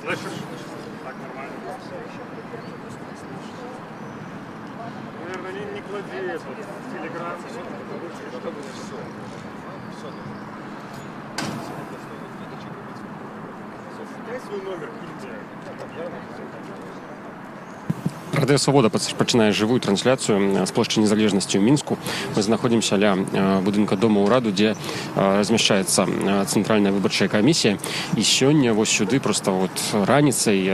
Слышишь? Так нормально. Наверное, не клади этот телеграм. Дай свой номер, кинь. Радыё Свабода пачынае жывую трансляцыю з плошчы Незалежнасці ў Мінску. Мы знаходзімся ля будынка дома ўраду, дзе размяшчаецца цэнтральная выбарчая камісія. І сёння вось сюды проста раніцай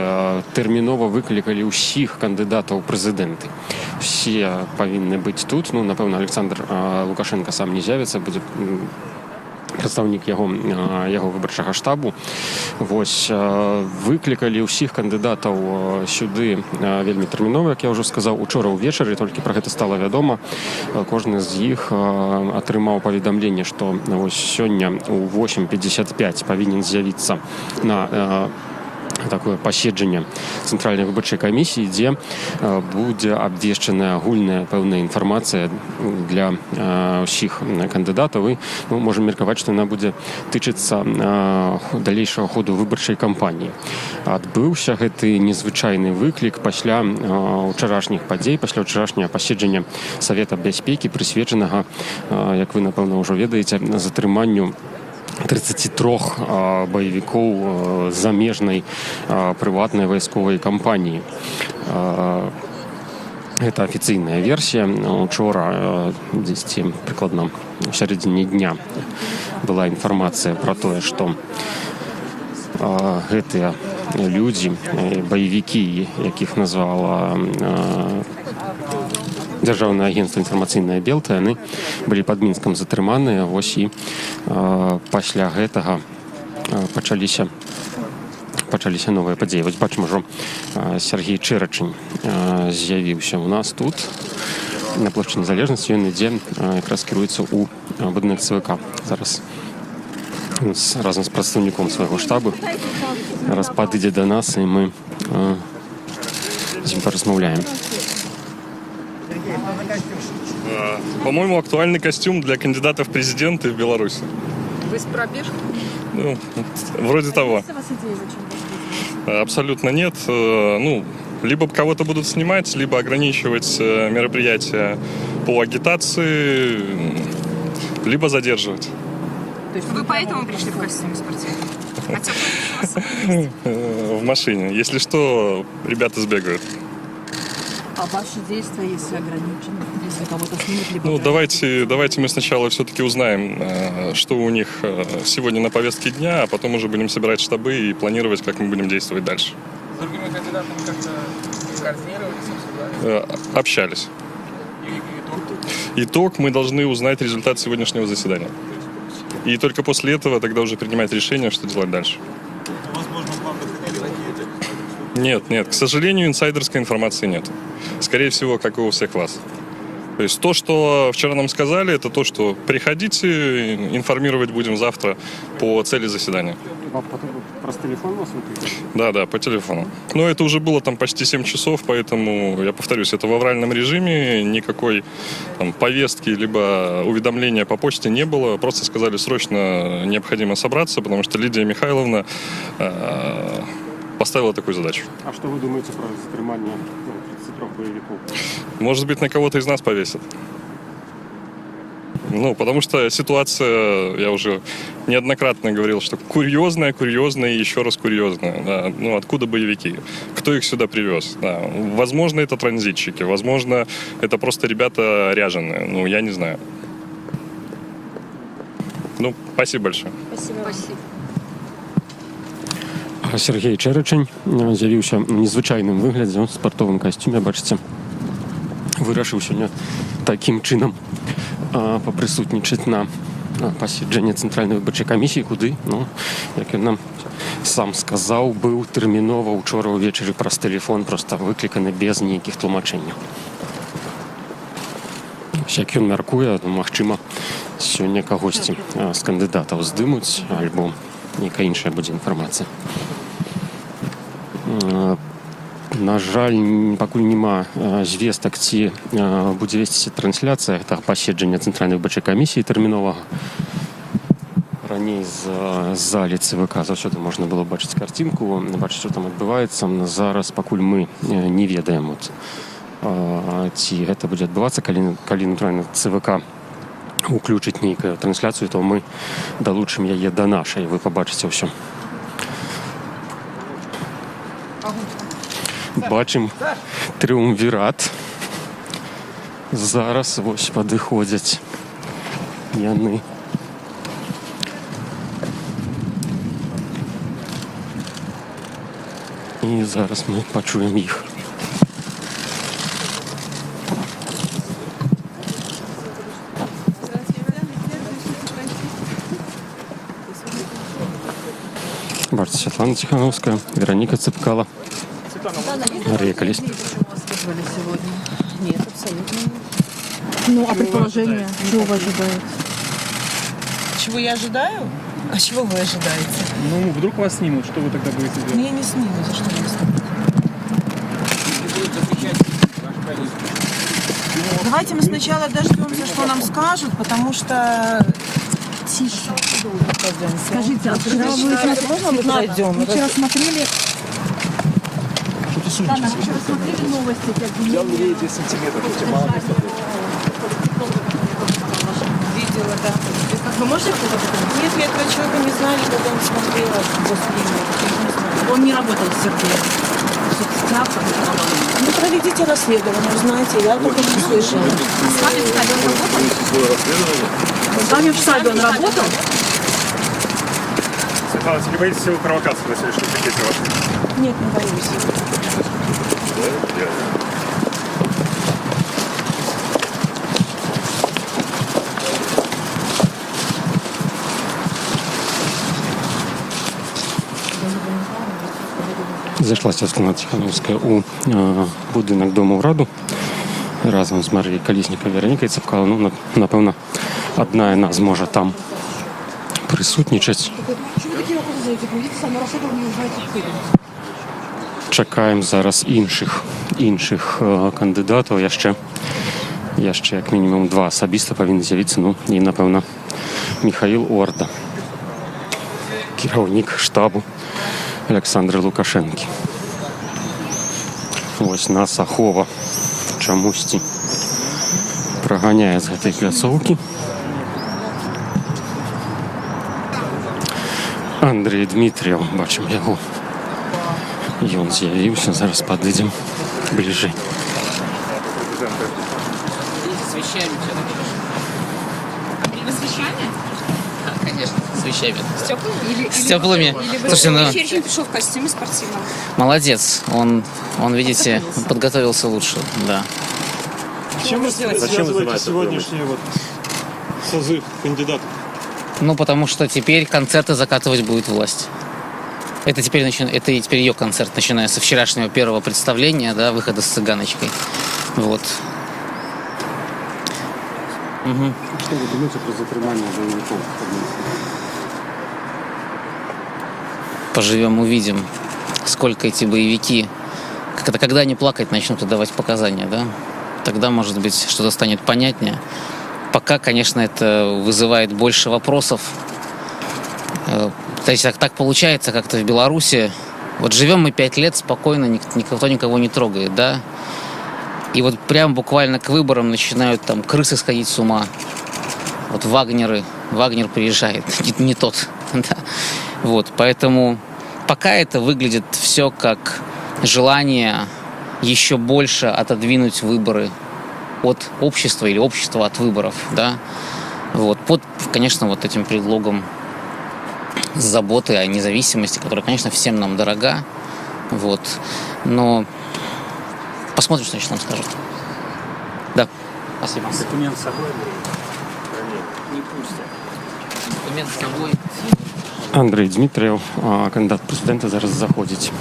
тэрмінова выклікалі ўсіх кандыдатаў у прэзідэнты. Усе павінны быць тут. Ну, напэўна, Александр Лукашенко сам не з'явіцца, будзе прадстаўнік яго выбарчага штабу. Вось выклікалі ўсіх кандыдатаў сюды вельмі тэрмінова, як я ўжо сказаў, учора ўвечары, толькі пра гэта стала вядома. Кожны з іх атрымаў паведамленне, што вось сёння ў 8:55 павінен з'явіцца на такое паседжанне цэнтральнай выбарчай камісіі, дзе будзе абвешчаная агульная пэўная інфармацыя для ўсіх кандыдатаў. І можам меркаваць, што яна будзе тычыцца далейшага ходу выбарчай кампаніі. Адбыўся гэты незвычайны выклік пасля ўчарашніх падзей, пасля ўчарашняга паседжання Савета бяспекі, прысвечанага, як вы, напэўна, ўжо ведаеце, затрыманню 33 баевікоў замежнай прыватнай вайсковай кампаніі. Гэта афіцыйная версія. Учора, дзесьці прыкладна ў сярэдзіне дня, была інфармацыя пра тое, што гэтыя людзі, баевікі, якіх назвала Дзяржаўнае агенцтва інфармацыйнае Белта, яны былі пад Мінскам затрыманыя. Вось і пасля гэтага пачаліся новыя падзеі. Вось бачым, ужо Сергей Чэрачань з'явіўся ў нас тут на плошчы Незалежнасці. Ён ідзе, якраз кіруецца ў будынак ЦВК. Зараз разам з прадстаўніком свайго штабу зараз падыдзе да нас, і мы з ім паразмаўляем. По-моему, актуальный костюм для кандидатов в президенты в Беларуси. Вы с пробежкой? Ну, вроде того. Есть у вас идеи, зачем вас вызвали? Абсолютно нет. Либо кого-то будут снимать, либо ограничивать мероприятия по агитации, либо задерживать. То есть вы поэтому пришли в костюме спортивном? Хотя бы В машине. Если что, ребята сбегают. А ваши действия, если ограничены, если кого-то снимут, либо... Давайте мы сначала все-таки узнаем, что у них сегодня на повестке дня, а потом уже будем собирать штабы и планировать, как мы будем действовать дальше. С другими кандидатами как-то координировались, обсуждали? Общались. И Итог мы должны узнать результат сегодняшнего заседания. И только после этого тогда уже принимать решение, что делать дальше. возможно, вам Нет, к сожалению, инсайдерской информации нет. Скорее всего, как и у всех вас. То есть то, что вчера нам сказали, это то, что приходите, информировать будем завтра по цели заседания. Просто телефон вас выключили? Да, по телефону. Но это уже было там почти 7 часов, поэтому, я повторюсь, это в авральном режиме, никакой там повестки либо уведомления по почте не было. Просто сказали, срочно необходимо собраться, потому что Лидия Михайловна поставила такую задачу. А что вы думаете про затрымание 33 боевиков? Может быть, на кого-то из нас повесят. Потому что ситуация, я уже неоднократно говорил, что курьезная и еще раз курьезная. Да. Откуда боевики? Кто их сюда привез? Да. Возможно, это транзитчики, возможно, это просто ребята ряженые. Я не знаю. Спасибо большое. Спасибо. Сергей Чэрачань з'явіўся ў незвычайным выглядзе, у спартовым касцюме, бачыце. Вырашыў сёння такім чынам папрысутнічаць на паседжанні цэнтральнай выбарчай камісіі, куды, як ён нам сам сказаў, быў тэрмінова учора ўвечары праз тэлефон проста выкліканы без нейкіх тлумачэнняў. Як ён мяркуе, магчыма, сёння кагосьці з кандыдатаў здымуць, альбо нейкая іншая будзе інфармацыя. На жаль, пакуль няма звестак, ці будзе весціся трансляцыя гэтага паседжання цэнтральнай выбарчай камісіі тэрміновага. раней з залі ЦВК заўсёды можна было бачыць карцінку, бачыць, што там адбываецца. Зараз пакуль мы не ведаем, ці гэта будзе адбывацца, калі натуральна ЦВК уключыць нейкую трансляцыю, то мы далучым яе да нашай, вы пабачыце ўсё. Бачым трыумвірат. Зараз вось падыходзяць яны. І зараз мы пачуем іх. Бачите, Светлана Тихановская, Вероника Цыпкала, Мария Колесник. Сегодня. Нет, абсолютно нет. Ну, а предположение, чего вы ожидаете? Чего я ожидаю? А чего вы ожидаете? Ну, вдруг вас снимут, что вы тогда будете делать? Меня не снимут, за что меня снимут? Давайте мы сначала дождемся, что нам скажут, потому что... Тише. Скажите, а вчера вы вчера смотрели... Ладно, вы вчера смотрели новости, как Видела, да. Вы можете Нет, я этого человека не знаю, когда он смотрела после. Он не работал с Сергеем. Ну, проведите расследование, узнаете, я только не слышала. С вами в штабе он работал? Светлана, не боитесь силы провокации на сегодняшнем пикете вашем? Нет, не боюсь. Зайшла Светлана Тихановская у будынак Дома ўраду разам з Марыяй Калеснікай, Веронікай Цыпкала. Ну, напэўна, адна яна зможа там прысутнічаць. Чакаем зараз іншых кандыдатаў. Яшчэ як мінімум 2 асабіста павінны з'явіцца. Ну, і, напэўна, Михаил Орда, кіраўнік штабу Александра Лукашэнкі. Вось нас ахова чамусьці праганяе з гэтай пляцоўкі. Андрей Дмитриев, бачым яго. Ён з'явіўся, зараз падыдзем бліжэй. С вещами? Конечно, с вещами. С теплыми? С теплыми. Или вы Слушайте, ну, вечером пришел в костюме спортивном? молодец. Он, видите, подготовился лучше, да. Зачем вы связываете сегодняшний созыв кандидатов? Ну, потому что теперь концерты закатывать будет власть. Это теперь ее концерт, начиная со вчерашнего первого представления, да, выхода с цыганочкой. Вот. Угу. Что вы думаете про затрымание боевиков? Поживем, увидим, сколько эти боевики, когда они плакать начнут и давать показания, да, тогда, может быть, что-то станет понятнее. Пока, конечно, это вызывает больше вопросов. То есть так получается как-то в Беларуси. Вот живем мы 5 лет спокойно, никто никого не трогает, да. И вот прям буквально к выборам начинают там крысы сходить с ума. Вот Вагнер приезжает, не тот, да. Вот, поэтому пока это выглядит все как желание еще больше отодвинуть выборы от общества или общества от выборов, да. Вот, под, конечно, вот этим предлогом заботы о независимости, которая, конечно, всем нам дорога, вот, но посмотрим, что нам скажут. Да. Спасибо. Документ с собой? Не пустят. Документ с собой. Андрей Дмитриев, кандидат президента, зараз заходить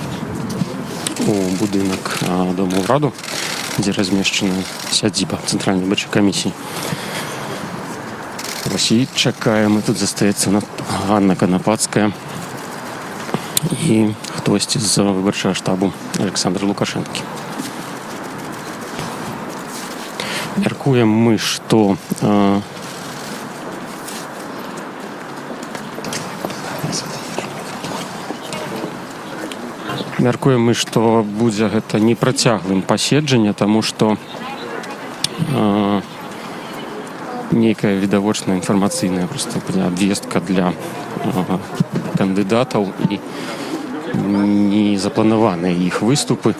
у будинок Дому ўраду, дзе размешчана сядзіба Цэнтральнай выбарчай камісіі. Вось і чакаем, і тут застаецца Ганна Канапацкая і хтосьці з выбарчага штабу Александра Лукашэнкі. Мяркуем мы, што Мяркуем мы, што будзе гэта непрацяглым паседжанне, таму што нейкая відавочная інфармацыйная просто абвестка для кандыдатаў і не запланаваныя іх выступы.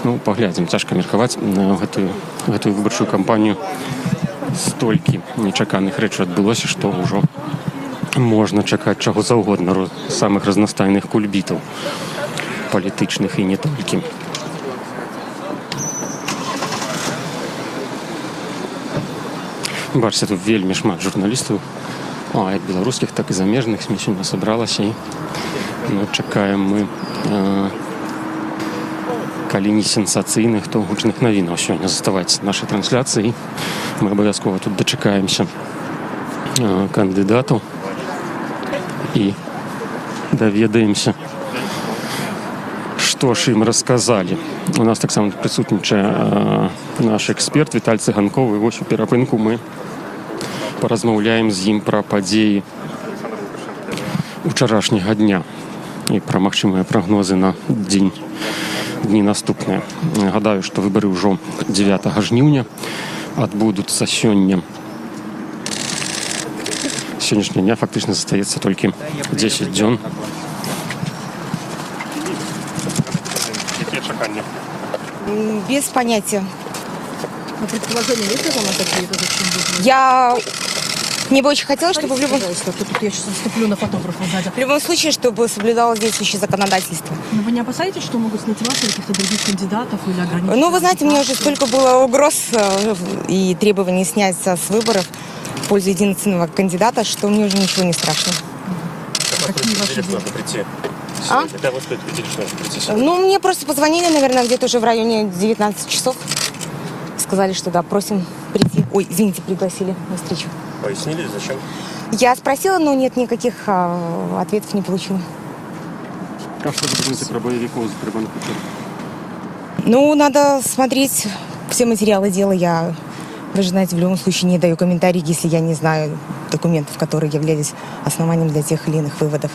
Ну, паглядзім, цяжка меркаваць на гэтую выбарчую кампанію. Столькі нечаканых рэчаў адбылося, што ўжо можна чакаць чаго заўгодна, самых разнастайных кульбітаў палітычных і не толькі. Бачыце, тут вельмі шмат журналістаў, як беларускіх, так і замежных. Сёння сабралася і чакаем мы калі не сенсацыйных, то гучных навінаў сёння. Заставайце нашай трансляцыі. Мы абавязкова тут дачакаемся кандыдатаў і даведаемся, што ж ім расказалі. У нас таксама прысутнічае наш эксперт Віталь Цыганков. І вось у перапынку мы паразмаўляем з ім пра падзеі учарашняга дня і пра магчымыя прагнозы на дні наступныя. Гадаю, што выбары ўжо 9 жніўня адбудуцца сёння. Сённяшняга дня фактычна застаецца толькі 10 дзён. Какие чаканні? Без понятия. А предположения есть у вас какие-то? Я мне бы очень хотелось, чтобы в любом... Пожалуйста, тут я сейчас наступлю на фотографа сзади. В любом случае, чтобы соблюдалось действующее законодательство. Но вы не опасаетесь, что могут снять вас или каких-то других кандидатов или ограничить? Ну, вы знаете, мне уже столько было угроз и требований снять с выборов в пользу единственного кандидата, что мне уже ничего не страшно. Какие ваши Надо прийти. А? Когда вы стоит видели, что надо прийти сегодня? Ну, мне просто позвонили, наверное, где-то уже в районе 19 часов. Сказали, что да, просим прийти. Ой, извините, пригласили на встречу. Пояснили, зачем? Я спросила, но нет, никаких ответов не получила. А што вы думаеце пра баевікоў з Прыбанкуча? Ну, надо смотреть все материалы дела. Я, вы же знаете, в любом случае не даю комментарий, если я не знаю документов, которые являлись основанием для тех или иных выводов.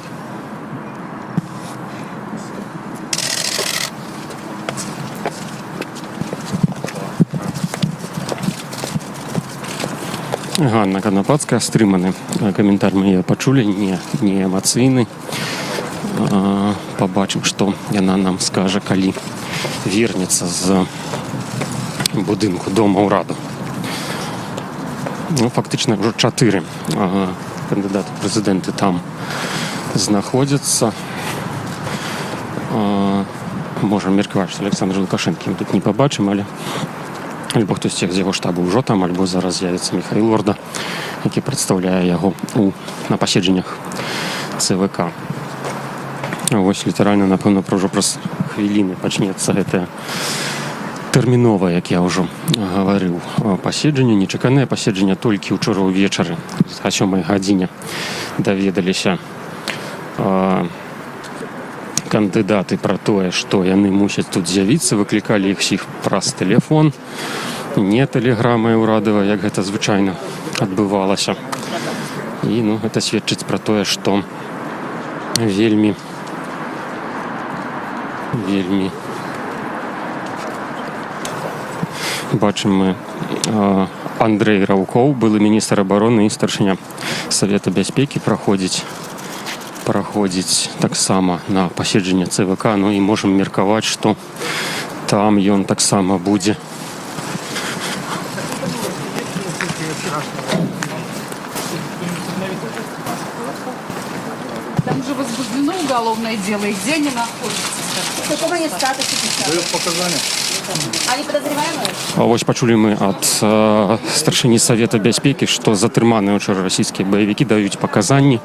Ганна Канапацкая, стрыманы каментар мы пачулі, не эмацыйны. Пабачым, што яна нам скажа, калі вернецца з будынку дома ўраду. Ну, фактычна ўжо 4 кандыдаты ў прэзідэнты там знаходзяцца. Можам меркаваць, што Александр Лукашэнкі мы тут не пабачым, але альбо хтосьці з яго штабу ўжо там, альбо зараз з'явіцца Міхаіл Орда, які прадстаўляе яго на паседжаннях ЦВК. Вось літаральна, напэўна, ўжо праз хвіліны пачнецца гэтае тэрміновае, як я ўжо гаварыў, паседжанне. Нечаканае паседжанне толькі ўчора ўвечары о 7 гадзіне даведаліся кандыдаты пра тое, што яны мусяць тут з'явіцца, выклікалі іх усіх праз тэлефон, не тэлеграмай урадавай, як гэта звычайна адбывалася. І гэта сведчыць пра тое, што вельмі бачым мы Андрэй Раўкоў, былы міністр абароны і старшыня Савета бяспекі, праходзіць таксама на паседжанне ЦВК, і можам меркаваць, што там ён таксама будзе. Там же возбуждено уголовное дело, и где они находятся? Какого нет статуса? Дают показания. Они подозреваемые? Вось пачулі мы ад старшыні Савета бяспекі, што затрыманыя ўчора расійскія баевікі даюць паказанні.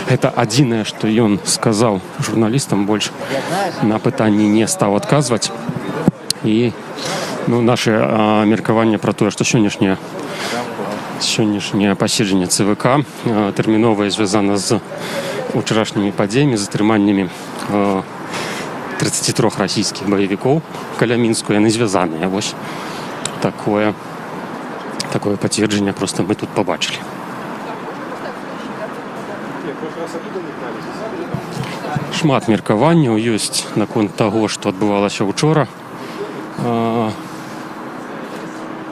Гэта адзінае, што ён сказаў журналістам, больш на пытанні не стаў адказваць. І наше меркаванне пра тое, што сённяшняе паседжанне ЦВК тэрміновае звязана з учарашнімі падзеямі, затрыманнямі 33 расійскіх баевікоў каля Мінску, яны звязаныя. Вось такое пацверджанне проста мы тут пабачылі. Шмат меркаванняў ёсць наконт таго, што адбывалася учора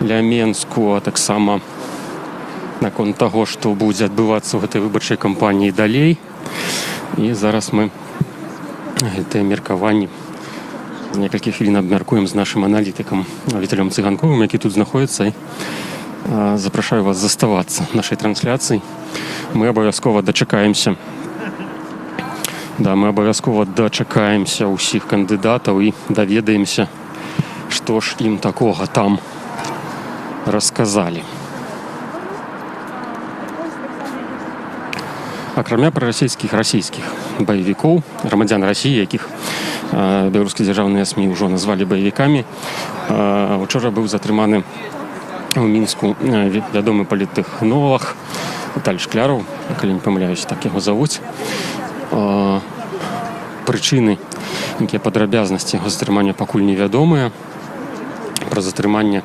ля Менску, а таксама наконт таго, што будзе адбывацца ў гэтай выбарчай кампаніі далей. І зараз мы гэтыя меркаванні некалькі хвілін абмяркуем з нашым аналітыкам Віталем Цыганковым, які тут знаходіцца. І запрашаю вас заставацца нашай трансляцыі. Мы абавязкова дачакаемся. Да, мы абавязкова дачакаемся ўсіх кандыдатаў і даведаемся, што ж ім такога там расказалі. Акрамя прарасійскіх баевікоў, грамадзян Расіі, якіх беларускія дзяржаўныя СМІ ўжо назвалі баевікамі, учора быў затрыманы у Мінску вядомы паліттэхнолаг Віталь Шкляраў, калі не памыляюсь, так яго завуць. Прычыны, якія падрабязнасці яго затрымання пакуль невядомыя. Пра затрыманне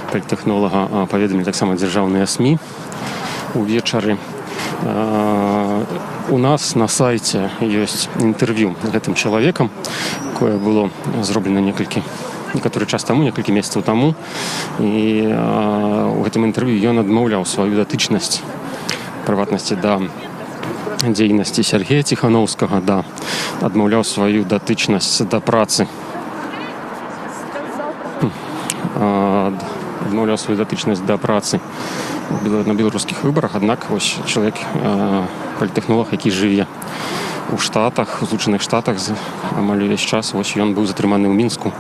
паліттэхнолага паведамілі таксама дзяржаўныя СМІ увечары. У нас на сайце ёсць інтэрв'ю гэтым чалавекам, якое было зроблена некаторы час таму, некалькі месяцаў таму. І у гэтым інтэрв'ю ён адмаўляў сваю датычнасць, прыватнасці да дзейнасці Сергея Ціханаўскага, адмаўляў сваю датычнасць да працы. Адмаўляў сваю датычнасць да працы на беларускіх выбарах, аднак вось чалавек, паліттэхнолаг, які жыве у Штатах, у Злучаных Штатах амаль увесь час, вось ён быў затрыманы ў Мінску,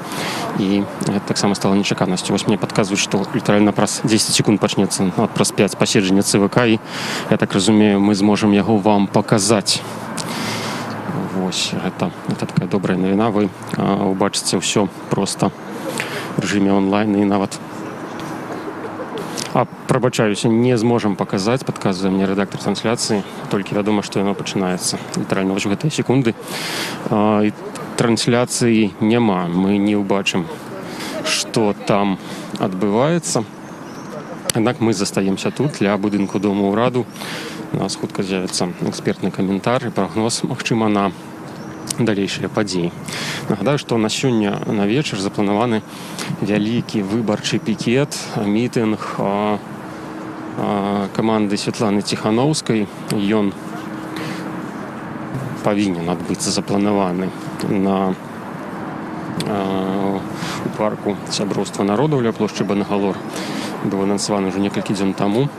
і гэта таксама стала нечаканасцю. Вось мне падказваюць, што літаральна праз 10 секунд пачнецца, праз 5 паседжання ЦВК, і я так разумею, мы зможам яго вам паказаць. Вось, гэта такая добрая навіна, вы убачыце ўсё проста в рэжыме онлайн, і нават прабачаюся, не зможам паказаць, падказвае мне рэдактар трансляцыі, толькі вядома, што яно пачынаецца. Літаральна вось у гэтыя секунды. І трансляцыі няма, мы не ўбачым, што там адбываецца. Аднак мы застаемся тут, ля будынку Дома ўраду. У нас хутка з'явіцца экспертны каментар і прагноз, магчыма, на далейшыя падзеі. Нагадаю, што на сёння на вечар запланаваны вялікі выбарчы пікет, мітынг каманды Святланы Ціханаўскай. Ён павінен адбыцца запланаваны у парку Сяброўства народаў ля плошчы Бангалор. Быў анансаваны ўжо некалькі дзён таму.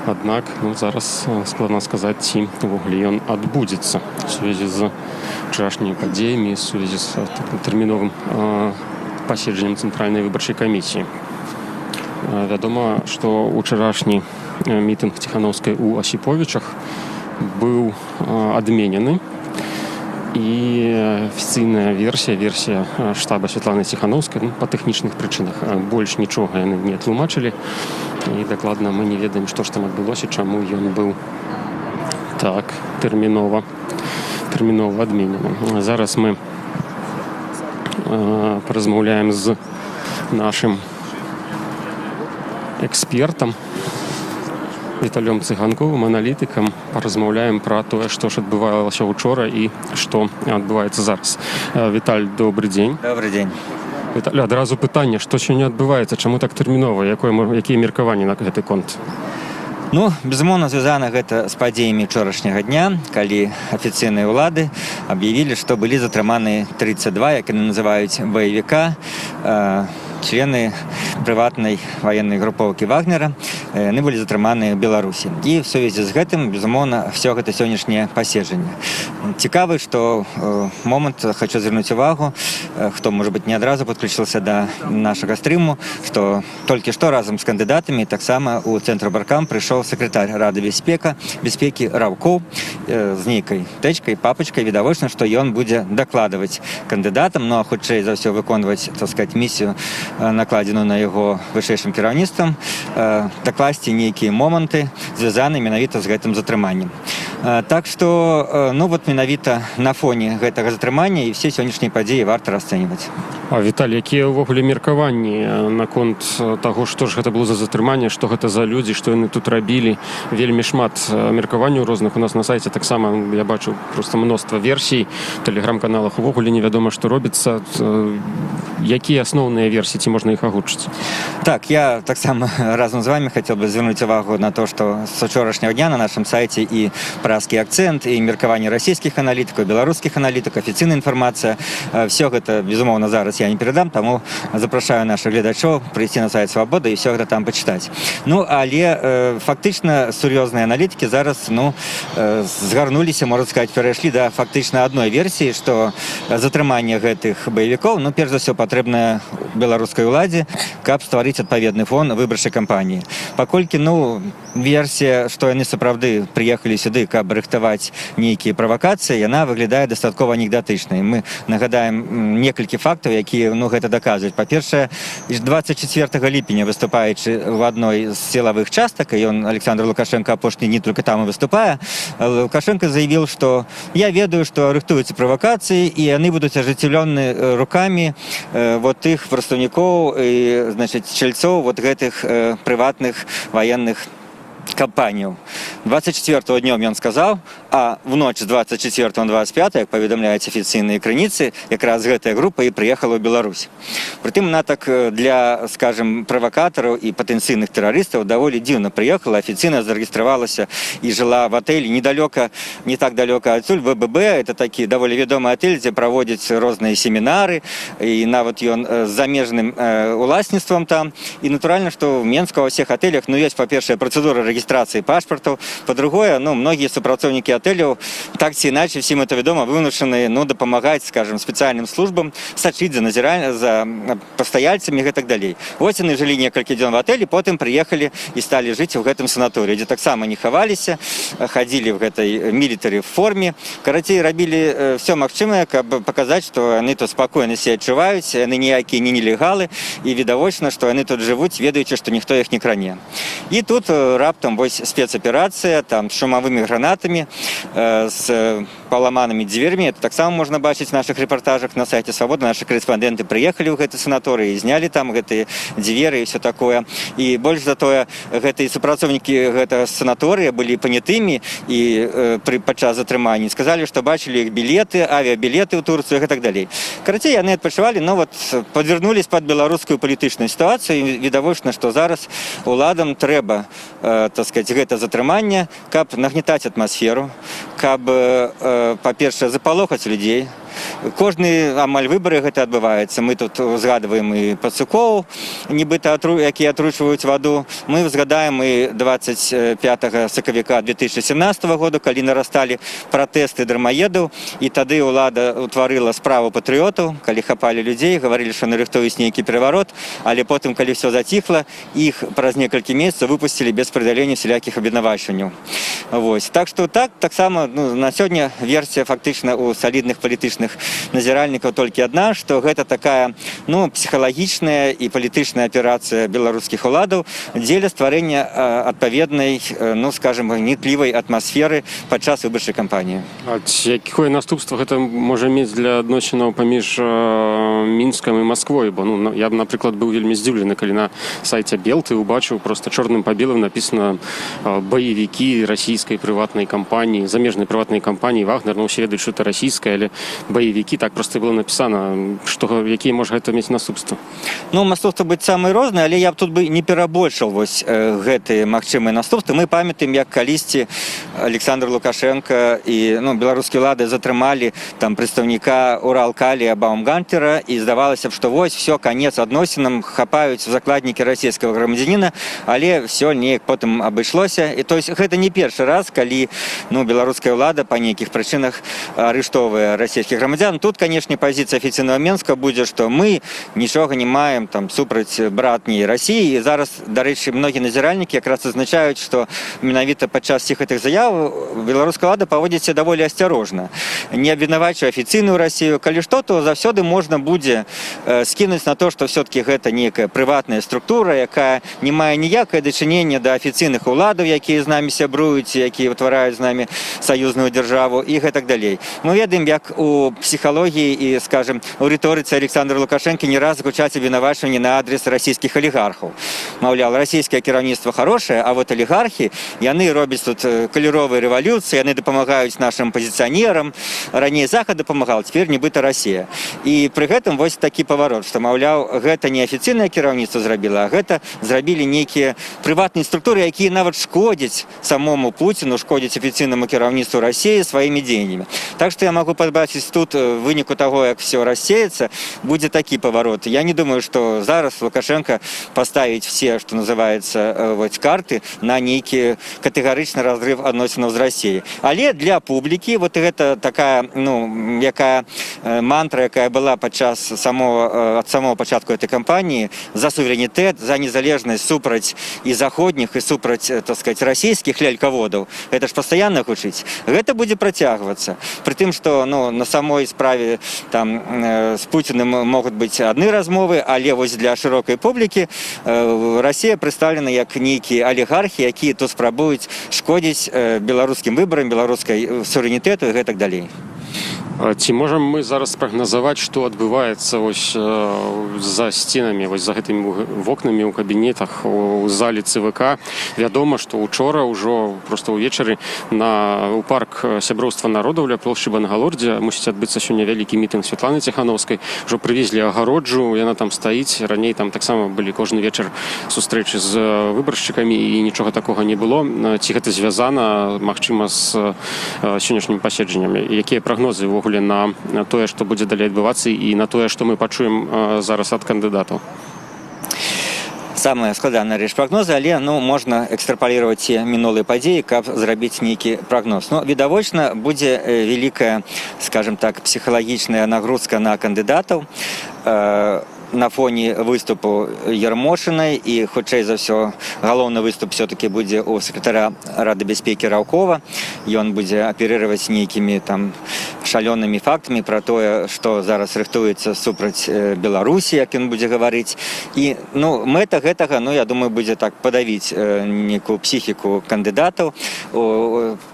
Аднак зараз складана сказаць, ці ўвогуле ён адбудзецца у сувязі з учарашнімі падзеямі, у сувязі з тэрміновым паседжаннем Цэнтральнай выбарчай камісіі. Вядома, што учарашні мітынг Ціханаўскай у Асіповічах быў адменены, і афіцыйная версія штаба Святланы Ціханаўскай па тэхнічных прычынах. Больш нічога яны не тлумачылі, і дакладна мы не ведаем, што ж там адбылося, чаму ён быў так тэрмінова адменены. Зараз мы паразмаўляем з нашым экспертам Віталем Цыганковым, аналітыкам, паразмаўляем пра тое, што ж адбывалася учора і што адбываецца зараз. Віталь, добры дзень. Добры дзень. Віталь, адразу пытанне, што сёння адбываецца, чаму так тэрмінова, якія меркаванні на гэты конт? Безумоўна, звязана гэта з падзеямі учорашняга дня, калі афіцыйныя ўлады аб'явілі, што былі затрыманы 32, як яны называюць, баевіка, члены прыватнай ваеннай групоўкі Вагнера. Яны былі затрыманы ў Беларусі. І в сувязі з гэтым, безумоўна, все гэта сённяшняе паседжанне. Цікавы, што момант, хочу звярнуць увагу, хто, можа быць, не адразу падключыўся да нашага стрыму, што толькі што разам з кандыдатамі таксама ў цэнтр Баркам прыйшоў сакратар Рады бяспекі Раўкоў з нейкай тэчкай, папачкай. Відавочна, што ён будзе дакладваць кандыдатам, а хутчэй за ўсё выконваць, так сказаць, місію, накладзеную на яго вышэйшым кіраўніцтвам, дакласці нейкія моманты, звязаныя менавіта з гэтым затрыманнем. Так што ну вот менавіта на фоне гэтага затрымання і все сённяшнія падзеі варта расцэньваць. А Віталій, якія ўвогуле меркаванні наконт таго, што ж гэта было за затрыманне, што гэта за людзі, што яны тут рабілі? Вельмі шмат меркаванняў розных у нас на сайце, таксама я бачу проста мноства версій, тэлеграм-каналах увогуле невядома, што робіцца. Якія асноўныя версіі, ці можна іх агучыць? Так, я таксама разам з вами хотел бы звярнуць увагу на то, што з учорашняга дня на нашым сайце і празкі акцэнт, і меркаванне расійскіх аналітыкаў, беларускіх аналітыкаў, афіцыйная інфармацыя. Все гэта, безумоўна, зараз я не перадам, таму запрашаю наших гледачоў прыйсці на сайт Свабоды і все гэта там пачытаць. Ну, але фактычна сур'ёзныя аналітыкі зараз, ну, згарнуліся, можна сказаць, перайшлі да фактычна адной версіі, што затрыманне гэтых баевікоў, ну, перш за ўсё, патрэбна беларускай уладзе, каб стварыць адпаведны фон выбарчай кампаніі. Паколькі, ну, версія, што яны сапраўды прыехалі сюды, каб рыхтаваць нейкія правакацыі, яна выглядае дастаткова анекдатычнай. Мы нагадаем некалькі фактаў, якія, ну, гэта даказваюць. Па-першае, 24 ліпеня, выступаючы в адной з сілавых частак, і ён, Александр Лукашенко, апошні дні толькі там і выступае, Лукашенко заявіў, што я ведаю, што рыхтуюцца правакацыі, і яны будуць ажыццёўлены рукамі вот тых прадстаўнікоў і, значыць, чальцоў вот гэтых прыватных ваенных кампанію. 24-го днем ён сказаў, а в ноч з 24 на 25, як паведамляюць афіцыйныя крыніцы, якраз гэтая група і прыехала ў Беларусь. Прытым она так для, скажем, правакатараў і патэнцыйных тэрарыстаў даволі дзіўна прыехала, афіцыйна зарэгістравалася і жыла в атэлі недалёка, не так далёка адсюль, ВББ, это такі даволі вядомы атэль, дзе праводзяць розныя семінары, і нават ён з замежным уласніцтвам там. І натуральна, што в Менску ва ўсіх атэлях, ну, ёсць, па-першае, працэдура регистрации пашпартов. По-другое, ну, многие супрацоўнікі отелей, так ці иначе, всем это ведомо, вымушаны, ну, дапамагаць, скажем, специальным службам, сачыць за пастаяльцамі и так далее. Вот яны жылі некалькі дзён в отеле, потым приехали и стали жить в гэтым санатории, где таксама не хаваліся, ходили в этой милитари форме. Карацей, рабілі все магчымае, каб показать, что они тут спокойно себя адчуваюць, яны ніякія не нелегалы, и відавочна, что они тут живут, ведаючы, что никто их не кране. И тут раптом вось спецоперация, там, с шумовыми гранатами, с паламанными дверьми. Это так само можно бачить в наших репортажах на сайте Свободы. Наши корреспонденты приехали в гэты санаторий и сняли там гэтые двери и все такое. И больше за то, гэтые супрацоўнікі гэтага санатория были понятыми и падчас затрымання сказали, что бачили их билеты, авиабилеты в Турцию и так далее. Карацей, яны адпачывалі, но вот подвернулись под беларускую палітычную ситуацию. И відавочна, что зараз уладам трэба, так сказать, гэта затрыманне, каб нагнетаць атмасферу, каб, па-першае, запалохаць людзей. Кожны амаль выбары гэта адбываецца. Мы тут узгадываем і пацукоў, нібыта, якія атручваюць ваду. Мы узгадаем і 25 сакавіка 2017 года, калі нарасталі пратэсты дармаедаў, і тады ўлада утварыла справу патрыётаў, калі хапалі людзей, гаварылі, што нарыхтуюць нейкі пераварот, але потым, калі ўсё заціхла, іх праз некалькі месяцаў выпусцілі без прыдалення всялякіх абвінавачванняў. Вось. Так што таксама, ну, на сёння версія фактычна у салідных палітычных назіральнікаў толькі адна, што гэта такая, ну, псіхалагічная і палітычная аперацыя беларускіх уладаў дзеля стварэння адпаведнай, ну, скажем, гнітлівай атмасферы падчас выбарчай кампаніі. А якое наступства гэта можа мець для адносінаў паміж Мінскам і Масквой? Бо, ну, я, напрыклад, быў вельмі здзіўлены, калі на сайце Белты убачыў просто чорным па белым написано баевікі расійскай прыватнай кампаніі, замежнай прыватнай кампаніі Вагнер, ну, усе ведаюць, што это расійская, але баевікі, так просто было написано, што якія можа гэта мець наступства? Ну, наступства быць самыя розныя, але я б тут бы не перабольшыў вось гэтыя магчымыя наступствы. Мы памятаем, як калісьці Александр Лукашенко і, ну, беларускія ўлады затрымалі там прадстаўніка Уралкалія Баумгартнера, і здавалася б, што вось все, канец адносінам, хапаюць закладнікі расійскага грамадзяніна, але все неяк потым абышлося. І то есть гэта не першы раз, калі, ну, беларуская ўлада па нейкіх прычынах арыштоўвае расійскіх беларускіх грамадзян. Тут, канешне, пазіцыя афіцыйнага Менска будзе, што мы нічога не маем там супраць братняй Расіі. І зараз, дарэчы, многія назіральнікі якраз адзначаюць, што менавіта падчас всіх гэтых заяў беларуская ўлада паводзіць даволі асцярожна. Не абвінавачвае афіцыйную Расію. Калі што, то заўсёды можна будзе скінуць на то, што все-таки гэта некая прыватная структура, якая не мае ніякае дачынення да афіцыйных уладаў, якія з намі сябруюць, якія ўтвараюць з намі саюзную дзяржаву і гэтак далей. Мы ведаем, як у псіхалогіі і, скажем, у рыторыцы Александра Лукашэнкі не раз гучаць абвінавачванні на адрес расійскіх алігархаў. Маўляў, расійскае кіраўніцтва хорошае, а вот алігархі, яны робяць тут каляровыя рэвалюцыі, яны дапамагаюць нашым пазіцыянерам. Раней Захад дапамагаў, цяпер нібыта Расія. І пры гэтым вось такі паварот, што, маўляў, гэта не афіцыйнае кіраўніцтва зрабіла, а гэта зрабілі нейкія прыватныя структуры, якія нават шкодзяць самому Пуціну, шкодзяць афіцыйнаму кіраўніцтву Расіі сваімі дзеяннямі. Так што я магу падбачыць тут выніку таго, як все рассеецца, будзе такі паварот. Я не думаю, што зараз Лукашенко паставіць все, што называецца, вот, карты на нейкі катэгарычны разрыв адносінаў з Расіяй. Але для публікі вот гэта такая, ну, якая мантра, якая была падчас ад самого пачатку этой кампаніі за суверэнітэт, за незалежнасць супраць і заходніх, і супраць, так сказать, расійскіх лялькаводаў. Гэта ж пастаянна гучыць. Гэта будзе працягвацца. Пры тым, што, ну, на самой справе там з Пуціным могуць быць адны размовы, але вось для шырокай публікі Расія прадстаўлена як нейкія алігархі, якія тут спрабуюць шкодзіць беларускім выбарам, беларускай суверэнітэту і гэтак далей. Ці можам мы зараз спрагназаваць, што адбываецца вось за сценамі, вось за гэтымі вокнамі ў кабінетах у зале ЦВК? Вядома, што учора ўжо проста ўвечары у парк сяброўства народаў ля плошчы Бангалордзе мусіць адбыцца сёння вялікі мітынг Святланы Ціхановскай. Ужо прывезлі агароджу, яна там стаіць. Раней там таксама былі кожны вечар сустрэчы з выбаршчыкамі і нічога такога не было. Ці гэта звязана, магчыма, з сённяшнімі паседжаннямі? Якія прагнозы на тое, што будзе далей адбывацца і на тое, што мы пачуем зараз ад кандыдатаў? Самая складаная рэч прагнозы, але, ну, можна экстрапалировать те мінулыя падзеі, каб зрабіць нейкі прагноз. Ну, відавочна, будзе вялікая, скажем так, псіхалагічная нагрузка на кандыдатаў на фоне выступу Ярмошынай, і, хутчэй за ўсё, галоўны выступ все-таки будзе у сакратара Рады бяспекі Раўкова. Ён будзе аперировать нейкімі там шалёнымі фактамі про тое, што зараз рыхтуецца супраць Беларусі, як ён будзе гаварыць. І, ну, мэта гэтага, ну, я думаю, будзе так падавіць нейкую псіхіку кандыдатаў,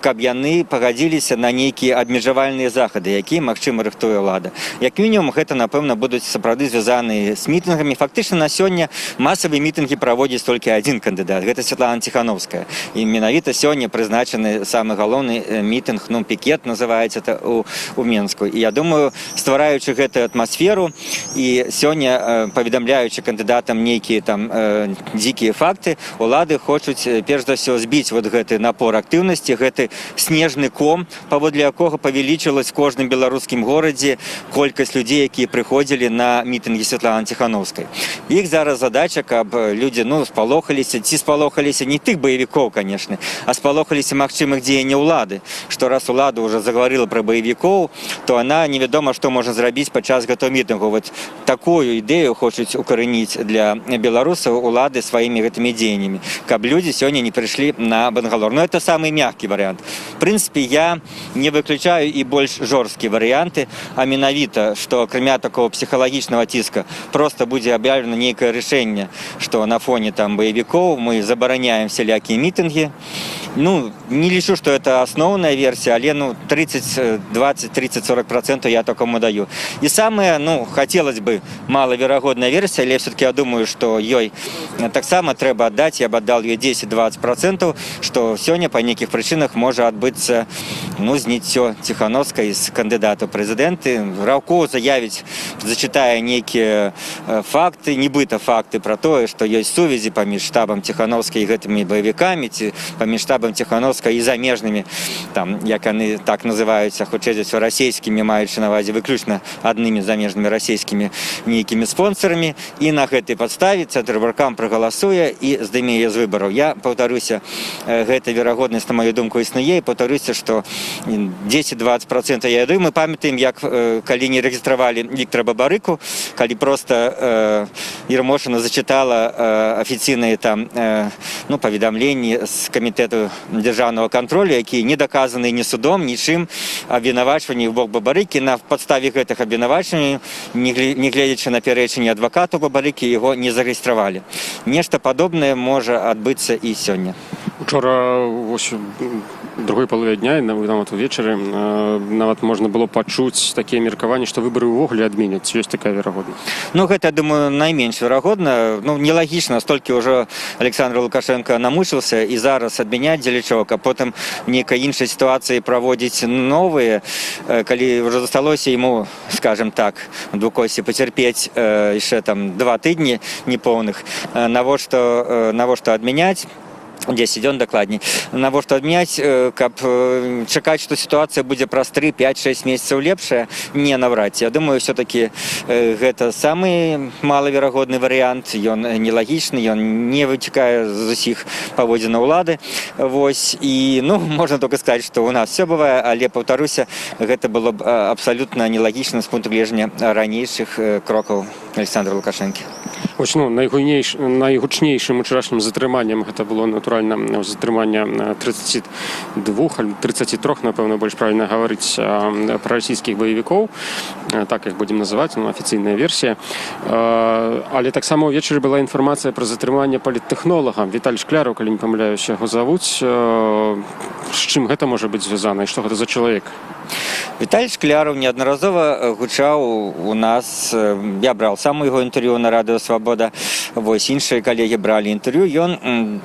каб яны пагадзіліся на нейкія абмежавальныя захады, якія, магчыма, рыхтуе ўлада. Як мінімум, гэта, напэўна, будуць сапраўды звязаныя з мітынгамі. Фактычна на сёння масавыя мітынгі праводзіць толькі адзін кандыдат. Гэта Святлана Ціхановская. І менавіта сёння прызначаны самы галоўны мітынг, ну, пікет называецца это у Менску. І я думаю, ствараючы гэтую атмасферу і сёння паведамляючы кандыдатам нейкія там дзікія факты, улады хочуць перш за ўсё збіць вот гэты напор актыўнасці, гэты снежны ком, паводле якога павялічылась в кожным беларускім горадзе колькасць людзей, якія прыходзілі на мітынгі Святланы Ціхановскай. Іх зараз задача, каб людзі, ну, спалохаліся, ці спалохаліся не тых баевікоў, конечно, а спалохаліся магчымых дзеянняў улады. Што раз улада ўжо заговорила про баевікоў, то она невядома, што можа зрабіць падчас гэтага мітынгу. Вот такую ідэю хочуць укарэніць для беларусаў улады сваімі гэтымі дзеяннямі, каб людзі сёння не прыйшлі на Бангалор. Но это самый мягкий вариант. В принципе, я не выключаю і больш жорсткія варыянты, а менавіта, што акрамя такого псіхалагічнага ціска просто будзе аб'яўлена нейкае рашэнне, што на фоне там баевікоў мы забараняем всялякія мітынгі. Ну, не лічу, што это асноўная версія, але, ну, 30, 20, 30, 40% я такому даю. І самая, ну, хотелось бы малаверагодная версія, але все-таки я думаю, што ёй таксама трэба аддаць, я б аддал ёй 10-20%, што сёння па нейкіх прычынах можа адбыцца, ну, зніццё Ціхановскай з кандыдата ў прэзідэнты. Раўкоў заявіць, зачытае нейкія факты, нібыта факты про тое, што ёсць сувязі паміж штабам Ціхановскай і гэтымі баевікамі, ці паміж штабам штабам Ціхановскага і замежнымі, там, як яны так называюцца, хутчэй за ўсё расійскімі, маючы на ўвазе выключна аднымі замежнымі расійскімі нейкімі спонсорамі, і на гэтай падставе Цэнтр Баркам прагаласуе і здыме яе з выбараў. Я паўтаруся, гэта верагоднасць, на маю думку, існуе, і паўтаруся, што 10-20% я думаю, мы памятаем, як калі не рэгістравалі Віктора Бабарыку, калі проста Ермошина зачытала афіцыйныя там паведамленні з камітэту дзяржаўнага кантролю, якія не даказаны ні судом, нічым, абвінавачванні ў бок Бабарыкі. На падставе гэтых абвінавачванняў, не гледзячы на пярэчанне адвакату Бабарыкі, яго не зарэгістравалі. Нешта падобнае можа адбыцца і сёння. Учора вось другой палове дня, нават увечары, нават можна было пачуць такія меркаванні, што выбары ўвогуле адменяць. Ёсць такая верагоднасць? Гэта, думаю, найменш верагодна. Нелагічна, столькі ўжо Александр Лукашенко намучыўся, і зараз адмяняць дзеля чаго, а потым нейкай іншай сітуацыі праводзіць новыя, калі ўжо засталося яму, скажем так, двукосці пацярпець яшчэ там 2 тыдні непоўных. Навошта адмяняць? 10 дзён дакладней. Навошта адмяняць, каб чакаць, што сітуацыя будзе праз 3, 5, 6 месяцаў лепшая? Не, наврад ці. Я думаю, все-таки гэта самы малаверагодны варыянт. Ён нелагічны, ён не вытекае з усіх паводзінаў улады. Вось. І, можна толькі сказаць, што у нас все бывае, але, паўтаруся, гэта было б абсалютна нелагічна з пункту гледжання ранейшых крокаў Александра Лукашэнкі. Вось, найгучнейшым учарашнім затрыманнем гэта было, натуральна, затрыманне 32 альбо 33, напэўна, больш правільна гаварыць, прарасійскіх баевікоў, так іх будзем называць, афіцыйная версія. Але таксама ўвечары была інфармацыя пра затрыманне паліттэхнолага Віталь Шкляраў, калі не памыляюся, яго завуць. З чым гэта можа быць звязана і што гэта за чалавек? Віталь Шкляраў неаднаразова гучаў у нас, я браў сам яго інтэрв'ю на радыё «Свабода», вось іншыя калегі бралі інтэрв'ю. Ён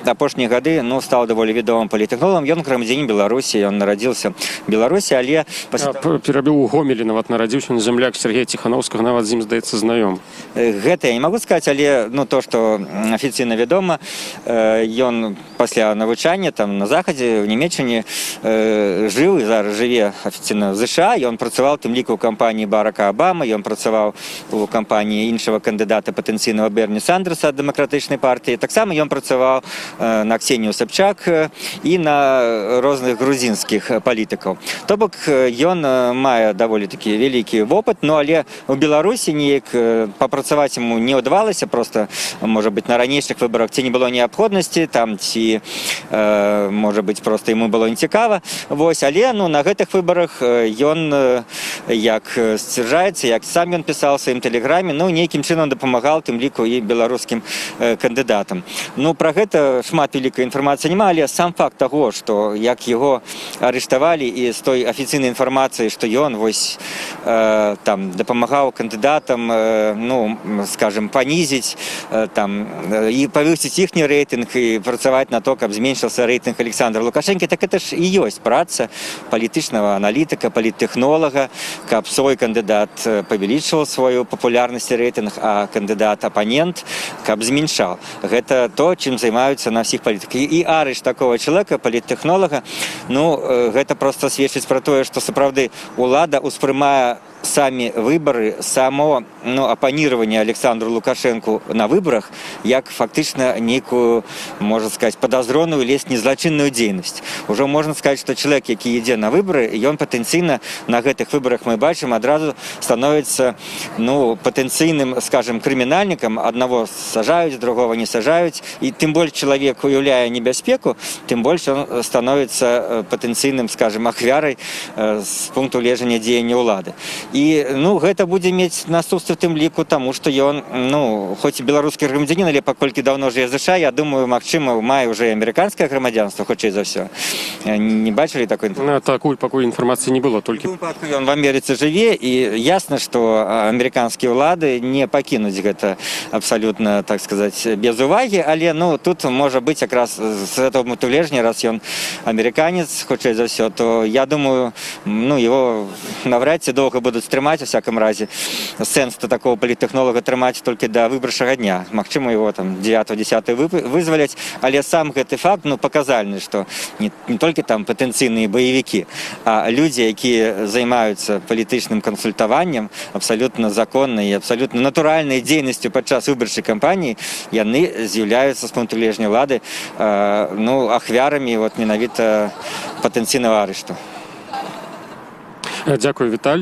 апошнія гады стаў даволі вядомым паліттэхнолагам. Ён грамадзянін Беларусі, ён нарадзіўся в Беларусі, але... Перабіў у Гомелі, нават нарадзіўся, земляк Сергея Ціхановскага, нават з ім, здаецца, знаём. Гэта я не магу сказаць, але то, што афіцыйна вядома, ён пасля навучання там на Захадзе, в Нямецчыне, жыў і зараз жыве афіцыйна в США. Ён працаваў тым ліку ў кампаніі Барака Абама, ён працаваў у кампаніі іншага кандыдата патэнцыйнага Берні Сандерса ад дэмакратычнай партыі. Таксама ён працаваў на Ксенію Собчак і на розных грузінскіх палітыкаў. То бок ён мае даволі такі вялікі вопыт, але ў Беларусі неяк папрацаваць яму не ўдавалася, проста, можа быць, на ранейшых выбарах ці не было неабходнасці, там ці, можа быць, проста яму было нецікава. Вось, але на гэтых выбарах ён, як сцвярджаецца, як сам ён пісаў у сваім тэлеграме, нейкім чынам дапамагаў тым ліку і беларускім кандыдатам. Пра гэта шмат вялікай інфармацыі няма, але сам факт таго, што як яго арыштавалі і з той афіцыйнай інфармацыі, што ён там дапамагаў кандыдатам, скажем, панізіць і павысіць іхні рэйтынг і працаваць на то, каб зменшыўся рэйтынг Александра Лукашэнкі, так гэта ж і ёсць праца палітычнага аналітыка, паліттэхнолага, каб свой кандыдат павялічваў сваю папулярнасць і рэйтынг, а кандыдат-апанент каб зменшаў. Гэта то, чым займаюцца на ўсіх палітыках. І арышт такого чалавека, паліттэхнолага, гэта проста сведчыць пра тое, што сапраўды улада ўспрымае самі выбары, само апаніраванне Александру Лукашэнку на выбарах як фактычна нейкую, можна сказаць, падазроную, ледзь незлачынную дзейнасць. Ужо можна сказаць, што чалавек, які ідзе на выбары, ён патэнцыйна на гэтых выбарах, мы бачым, адразу становіцца патэнцыйным, скажем, крымінальнікам. Аднаго сажаюць, другого не сажаюць, і тым больш чалавек уяўляе небяспеку, тым больш ён становіцца патэнцыйным, скажем, ахвярай з пункту гледжання дзеяння ўлады. І гэта будзе мець наступствы тым ліку таму, што ён, хоць і беларускі грамадзянін, але паколькі даўно жыве в США, я думаю, магчыма, мае ўжо і амерыканскае грамадзянства, хутчэй за ўсё. Не бачылі такой інфармацыі? Пакуль інфармацыі не было, толькі... Ён в Амерыцы жыве, і ясна, што амерыканскія ўлады не пакінуць гэта абсалютна, так сказаць, без увагі, але тут можа быць якраз з гэтага пункту гледжання, раз ён амерыканец, хутчэй за ўсё, то я думаю, его навряд ці доўга будуць будуць трымаць у всяком разе сэнс то такого паліттэхнолага трымаць толькі да выбарчага дня. Магчыма, его там 9-10 вызваляць, але сам гэты факт паказальны, што не толькі там патэнцыйныя баевікі, а людзі, якія займаюцца палітычным кансультаваннем, абсалютна законнай і абсалютна натуральнай дзейнасцю падчас выбарчай кампаніі, яны з'яўляюцца з пункту гледжання ўлады ахвярамі менавіта патэнцыйнага арышту. Дякую, Віталь.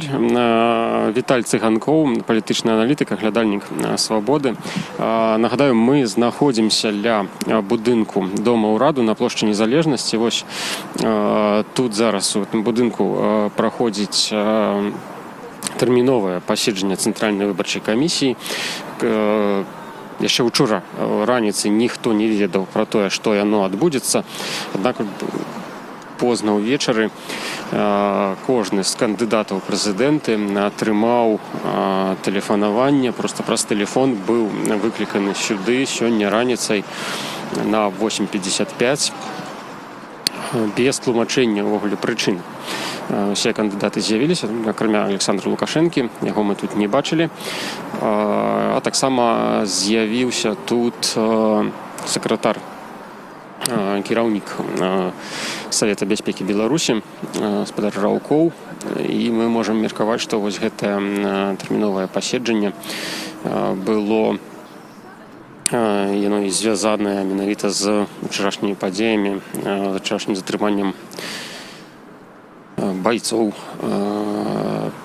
Віталь Цыганкоў, палітычны аналітык, аглядальнік «Свабоды». Нагадаю, мы знаходзімся ля будынку Дома ўраду на плошчы Незалежнасці. Вось тут зараз у гэтым будынку праходзіць тэрміновае паседжанне Цэнтральнай выбарчай камісіі. Яшчэ учора раніцай ніхто не ведаў пра тое, што яно адбудзецца. Аднак позна ўвечары кожны з кандыдатаў прэзідэнты атрымаў тэлефанаванне, проста праз тэлефон быў выкліканы сюды сёння раніцай на 8:55 без тлумачэння ўвогуле прычын. Усе кандыдаты з'явіліся, акрамя Александра Лукашэнкі, яго мы тут не бачылі. А таксама з'явіўся тут сакратар, кіраўнік Савета бяспекі Беларусі, гаспадар Раўкоў, і мы можам меркаваць, што вось гэтае тэрміновае паседжанне было яно і звязанае менавіта з учарашнімі падзеямі, з учарашнім затрыманнем бойцоў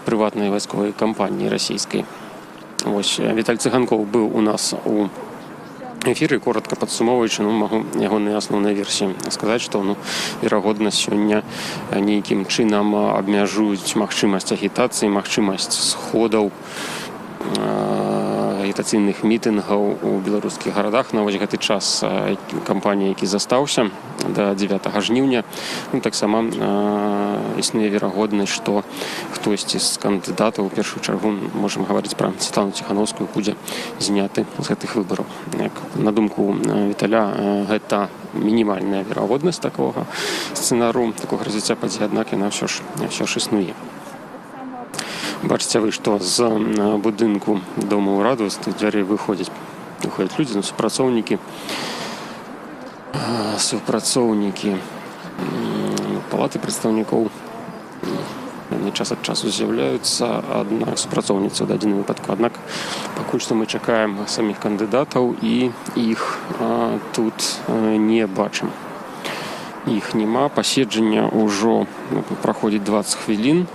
прыватнай вайсковай кампаніі расійскай. Вось Віталь Цыганкоў быў у нас у эфіры, коротка падсумоўваючы, магу ягоныя асноўныя версіі сказаць, што верагодна сёння нейкім чынам абмяжуюць магчымасць агітацыі, магчымасць сходаў, агітацыйных мітынгаў у беларускіх гарадах на вось гэты час кампаніі, які застаўся да 9 жніўня. Таксама існуе верагоднасць, што хтосьці з кандыдатаў, у першую чаргу можам гаварыць пра Святлану Ціханаўскую, будзе зняты з гэтых выбараў. На думку Віталя, гэта мінімальная верагоднасць такога сцэнару, такога развіцця падзей, аднак яна ўсё ж існуе. Бачыце вы, што з будынку Дома ўраду з тых дзвярэй выходзяць людзі, супрацоўнікі палаты прадстаўнікоў. Яны час ад часу з'яўляюцца, аднак супрацоўніцы ў дадзеным выпадку. Аднак пакуль што мы чакаем саміх кандыдатаў і іх тут не бачым. Іх няма, паседжанне ўжо праходзіць 20 хвілін.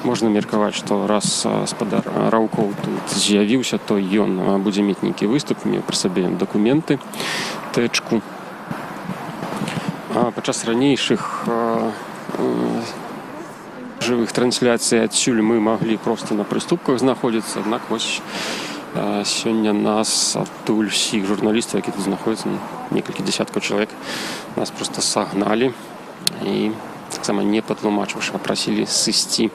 Можна меркаваць, што раз гаспадар Раўкоў тут з'явіўся, то ён будзе мець нейкі выступ, меў пры сабе дакументы, тэчку. Падчас ранейшых жывых трансляцый адсюль мы маглі проста на прыступках знаходзіцца, аднак вось сёння нас адтуль усіх журналістаў, які тут знаходзяцца, некалькі дзесяткаў чалавек, нас проста сагналі і таксама не патлумачыўшы, папрасілі сысці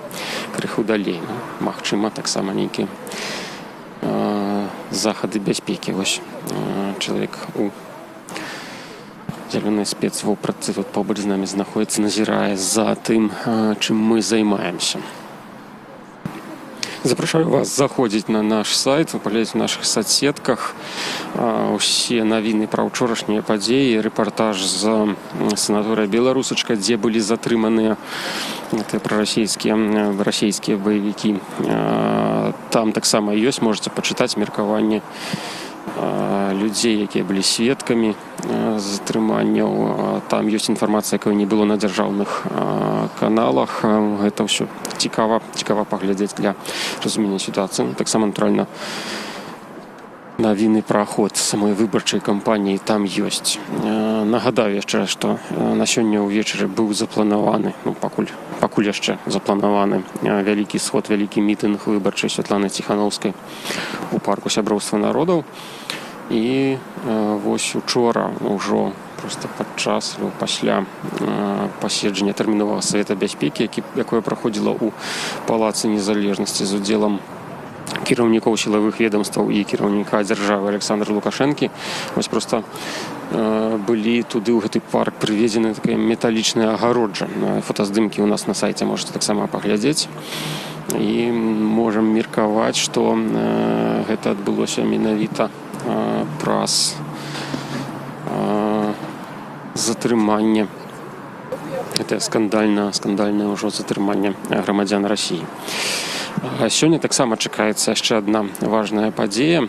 крыху далей. Магчыма, таксама нейкія захады бяспекі. Вось чалавек у зялёнай спецвопратцы тут побач з намі знаходзіцца, назірае за тым, чым мы займаемся. Запрашаю вас заходзіць на наш сайт, паглядзець у нашых соцсетках усе навіны пра ўчорашнія падзеі, рэпартаж з санаторыя «Беларусачка», дзе былі затрыманыя расійскія баевікі. Там таксама ёсць, можаце пачытаць меркаванне людзей, якія былі сведкамі затрыманняў. Там ёсць інфармацыя, якой не было на дзяржаўных каналах. Гэта ўсё цікава паглядзець для разумення сітуацыі. Таксама, натуральна, навіны пра ход самой выбарчай кампаніі там ёсць. Нагадаю яшчэ раз, што на сёння ўвечары быў запланаваны, пакуль яшчэ запланаваны вялікі сход, вялікі мітынг выбарчай Святланы Ціханаўскай у парку сяброўства народаў. І вось учора ўжо проста падчас пасля паседжання тэрміновага Савета бяспекі, якое праходзіла ў палацы Незалежнасці з удзелам кіраўнікоў сілавых ведомстваў і кіраўніка дзяржавы Александра Лукашэнкі. Вось проста былі туды ў гэты парк прыведзены такая металічная агароджа. Фотаздымкі ў нас на сайце можете таксама паглядзець. і можам меркаваць, што гэта адбылося менавіта праз затрыманне. Гэта скандальнае ўжо затрыманне грамадзян Расіі. Сёння таксама чакаецца яшчэ адна важная падзея.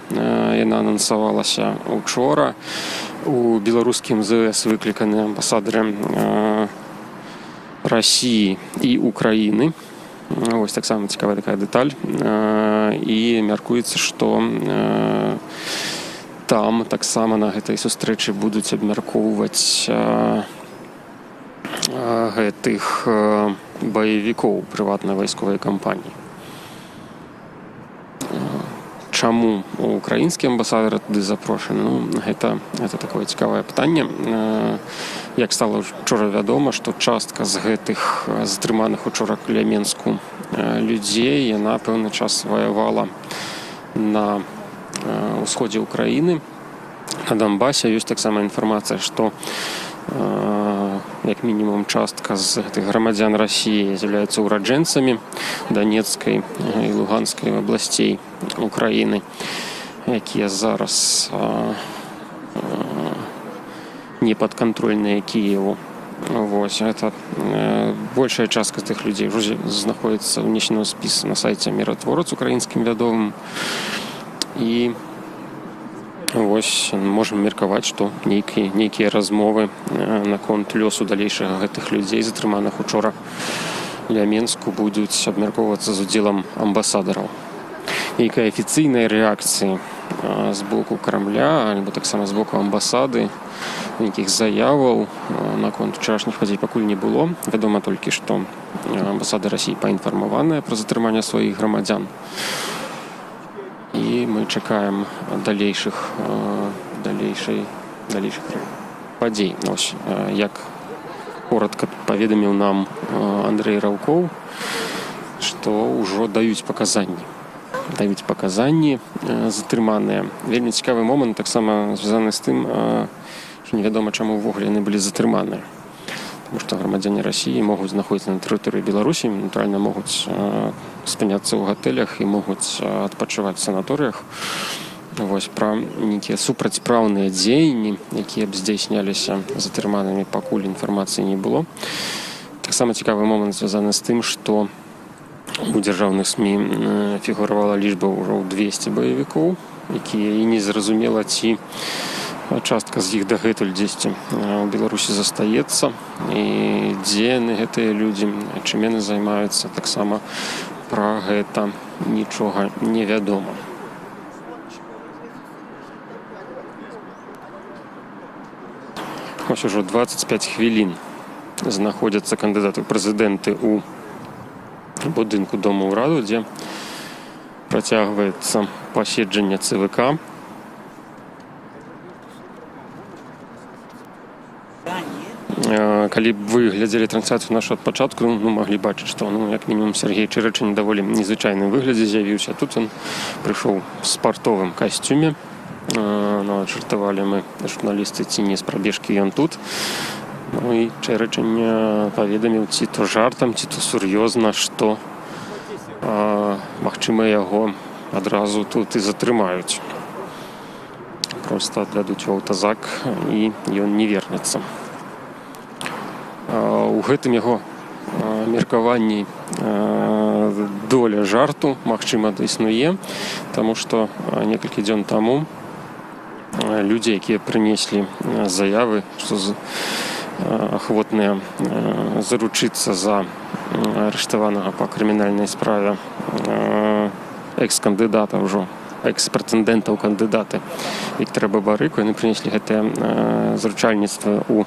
Яна анансавалася учора. У беларускім МЗС выкліканы амбасадары Расіі і Украіны. Вось таксама цікавая такая дэталь. І мяркуецца, што там таксама на гэтай сустрэчы будуць абмяркоўваць гэтых баевікоў прыватнай вайсковай кампаніі. Чаму украінскі амбасадар туды запрошаны? Ну, гэта такое цікавае пытанне. Як стала учора вядома, што частка з гэтых затрыманых учора каля Менску людзей, яна пэўны час ваявала на ўсходзе Украіны. На Донбасе ёсць таксама інфармацыя, што як мінімум частка з гэтых грамадзян Расіі з'яўляюцца ураджэнцамі Донецкай і Луганскай абласцей Украіны, якія зараз не падкантрольныя Кіеву. Вось, гэта большая частка тых людзей ўжо знаходзіцца ўнесена ў спіс на сайце Міратворац украінскім вядомым. І вось можам меркаваць, што нейкія размовы наконт лёсу далейшага гэтых людзей, затрыманых учора ля Менску, будуць абмяркоўвацца з удзелам амбасадараў. Нейкай афіцыйнай рэакцыі з боку Крамля, альбо таксама з боку амбасады, нейкіх заяваў наконт учарашніх падзей пакуль не было. Вядома толькі, што амбасада Расіі паінфармаваная пра затрыманне сваіх грамадзян. І мы чакаем далейшых падзей. Ось, як коротка паведаміў нам Андрэй Раўкоў, што ўжо даюць паказанні затрыманыя. Вельмі цікавы момант таксама звязаны з тым, што невядома, чаму ўвогуле яны былі затрыманыя. Таму што грамадзяне Расіі могуць знаходзіцца на тэрыторыі Беларусі, натуральна могуць спыняцца ў гатэлях і могуць адпачываць в санаторыях. Вось, пра нейкія супрацьпраўныя дзеянні, якія б здзяйсняліся затрыманымі, пакуль інфармацыі не было. Таксама цікавы момант звязаны з тым, што у дзяржаўных СМІ фігуравала лічба ўжо 200 баевікоў, якія і незразумела, ці частка з іх дагэтуль дзесьці ў Беларусі застаецца, і дзе яны, гэтыя людзі, чым яны займаюцца, таксама пра гэта нічога не вядома. Ось ужо 25 хвілін знаходзяцца кандыдаты ў прэзідэнты ў будынку Дома ўраду, дзе працягваецца паседжанне ЦВК. Калі б вы глядзелі трансляцыю нашу ад пачатку, маглі бачыць, што як мінімум Сергей Чэрачань даволі незвычайным выглядзе з'явіўся. Тут ён прыйшоў у спартовым касцюме. Жартавалі мы, журналісты, ці не з прабежкі ён тут. І Чэрачань паведаміў ці то жартам, ці то сур'ёзна, што магчыма яго адразу тут і затрымаюць. Проста адвядуць у аўтазак і ён не вернецца. У гэтым яго меркаванні доля жарту, магчыма, існуе, таму што некалькі дзён таму людзі, якія прынеслі заявы, што ахвотныя заручыцца за арыштаванага па крымінальнай справе экс-кандыдата ўжо, экс-прэтэндэнта ў кандыдаты Віктара Бабарыку, яны прынеслі гэтае заручальніцтва ў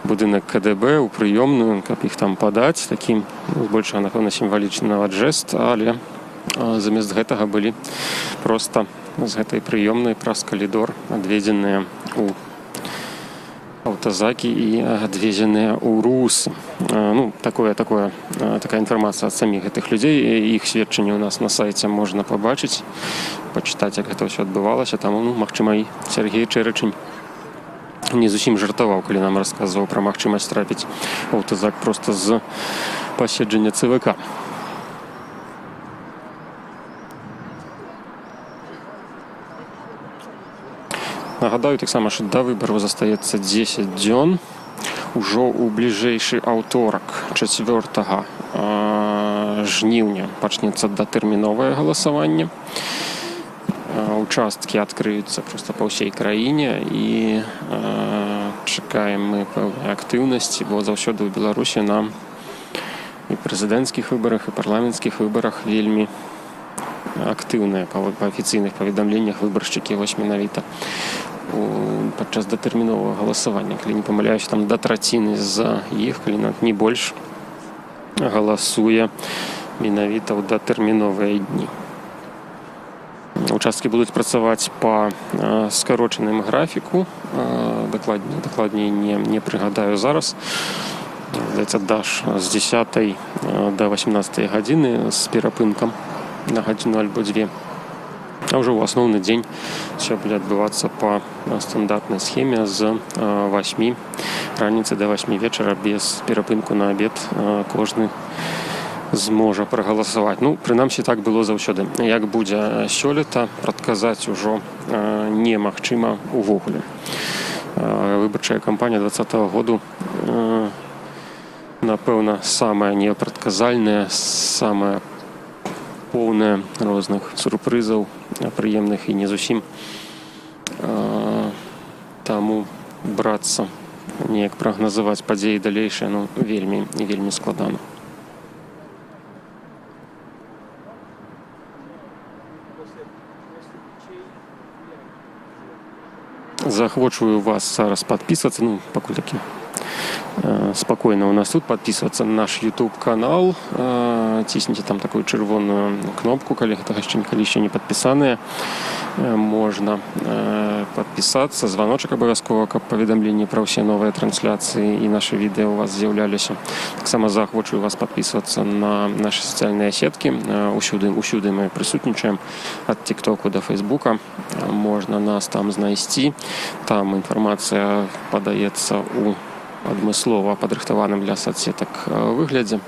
будынак КДБ, у прыёмную, каб іх там падаць, такі збольшага, напэўна, сімвалічны нават жэст, але замест гэтага былі проста з гэтай прыёмнай праз калідор адведзеныя ў аўтазакі і адвезеныя ў РУС. Такая інфармацыя ад саміх гэтых людзей. Іх сведчанні ў нас на сайце можна пабачыць, пачытаць, як гэта ўсё адбывалася. Таму, магчыма, і Сергей Чэрачань не зусім жартаваў, калі нам расказваў пра магчымасць трапіць у аўтазак проста з паседжання ЦВК. Нагадаю таксама, што да выбараў застаецца 10 дзён. Ужо ў бліжэйшы аўторак 4 жніўня пачнецца датэрміновае галасаванне. Участкі адкрыюцца проста па ўсей краіне і чакаем мы пэўнай актыўнасці, бо заўсёды ў Беларусі нам і прэзідэнцкіх выбарах, і парламенцкіх выбарах вельмі актыўныя па афіцыйных паведамленнях выбаршчыкі вось менавіта падчас датэрміновага галасавання. Калі не памыляюся, там да траціны з іх, калі не больш, галасуе менавіта ў датэрміновыя дні. Участкі будуць працаваць па скарочаным графіку, дакладней не прыгадаю зараз. Здаецца, даж з 10 да 18 гадзіны з перапынкам на гадзіну альбо дзве. А ўжо ў асноўны дзень все будзе адбывацца па стандартнай схеме з 8 раніцы да 8 вечара без перапынку на абед кожны зможа прагаласаваць. Ну, прынамсі, так было заўсёды. Як будзе сёлета, прадказаць ужо немагчыма увогуле. Выбарчая кампанія 2020 году, напэўна, самая непрадказальная, самая поўная розных сюрпрызаў, прыемных і не зусім. Таму брацца, неяк прагназаваць падзеі далейшыя, ну, вельмі і вельмі складана. Заахвочваю вас зараз падпісвацца, ну, пакуль такі спакойна у нас тут, падпісвацца на наш YouTube-канал, цісніце там такую чырвоную кнопку, калі гэтага яшчэ не падпісаныя. Можна падпісацца, званочак абавязкова, каб паведамленні пра ўсе новыя трансляцыі і нашы відэа у вас з'яўляліся. Таксама заахвочваю вас падпісвацца на нашы сацыяльныя сеткі. Усюды мы прысутнічаем, ад TikTok да Фейсбука. Можна нас там знайсці. Там інфармацыя падаецца ў адмыслова падрыхтаваным для соцсетак выглядзе.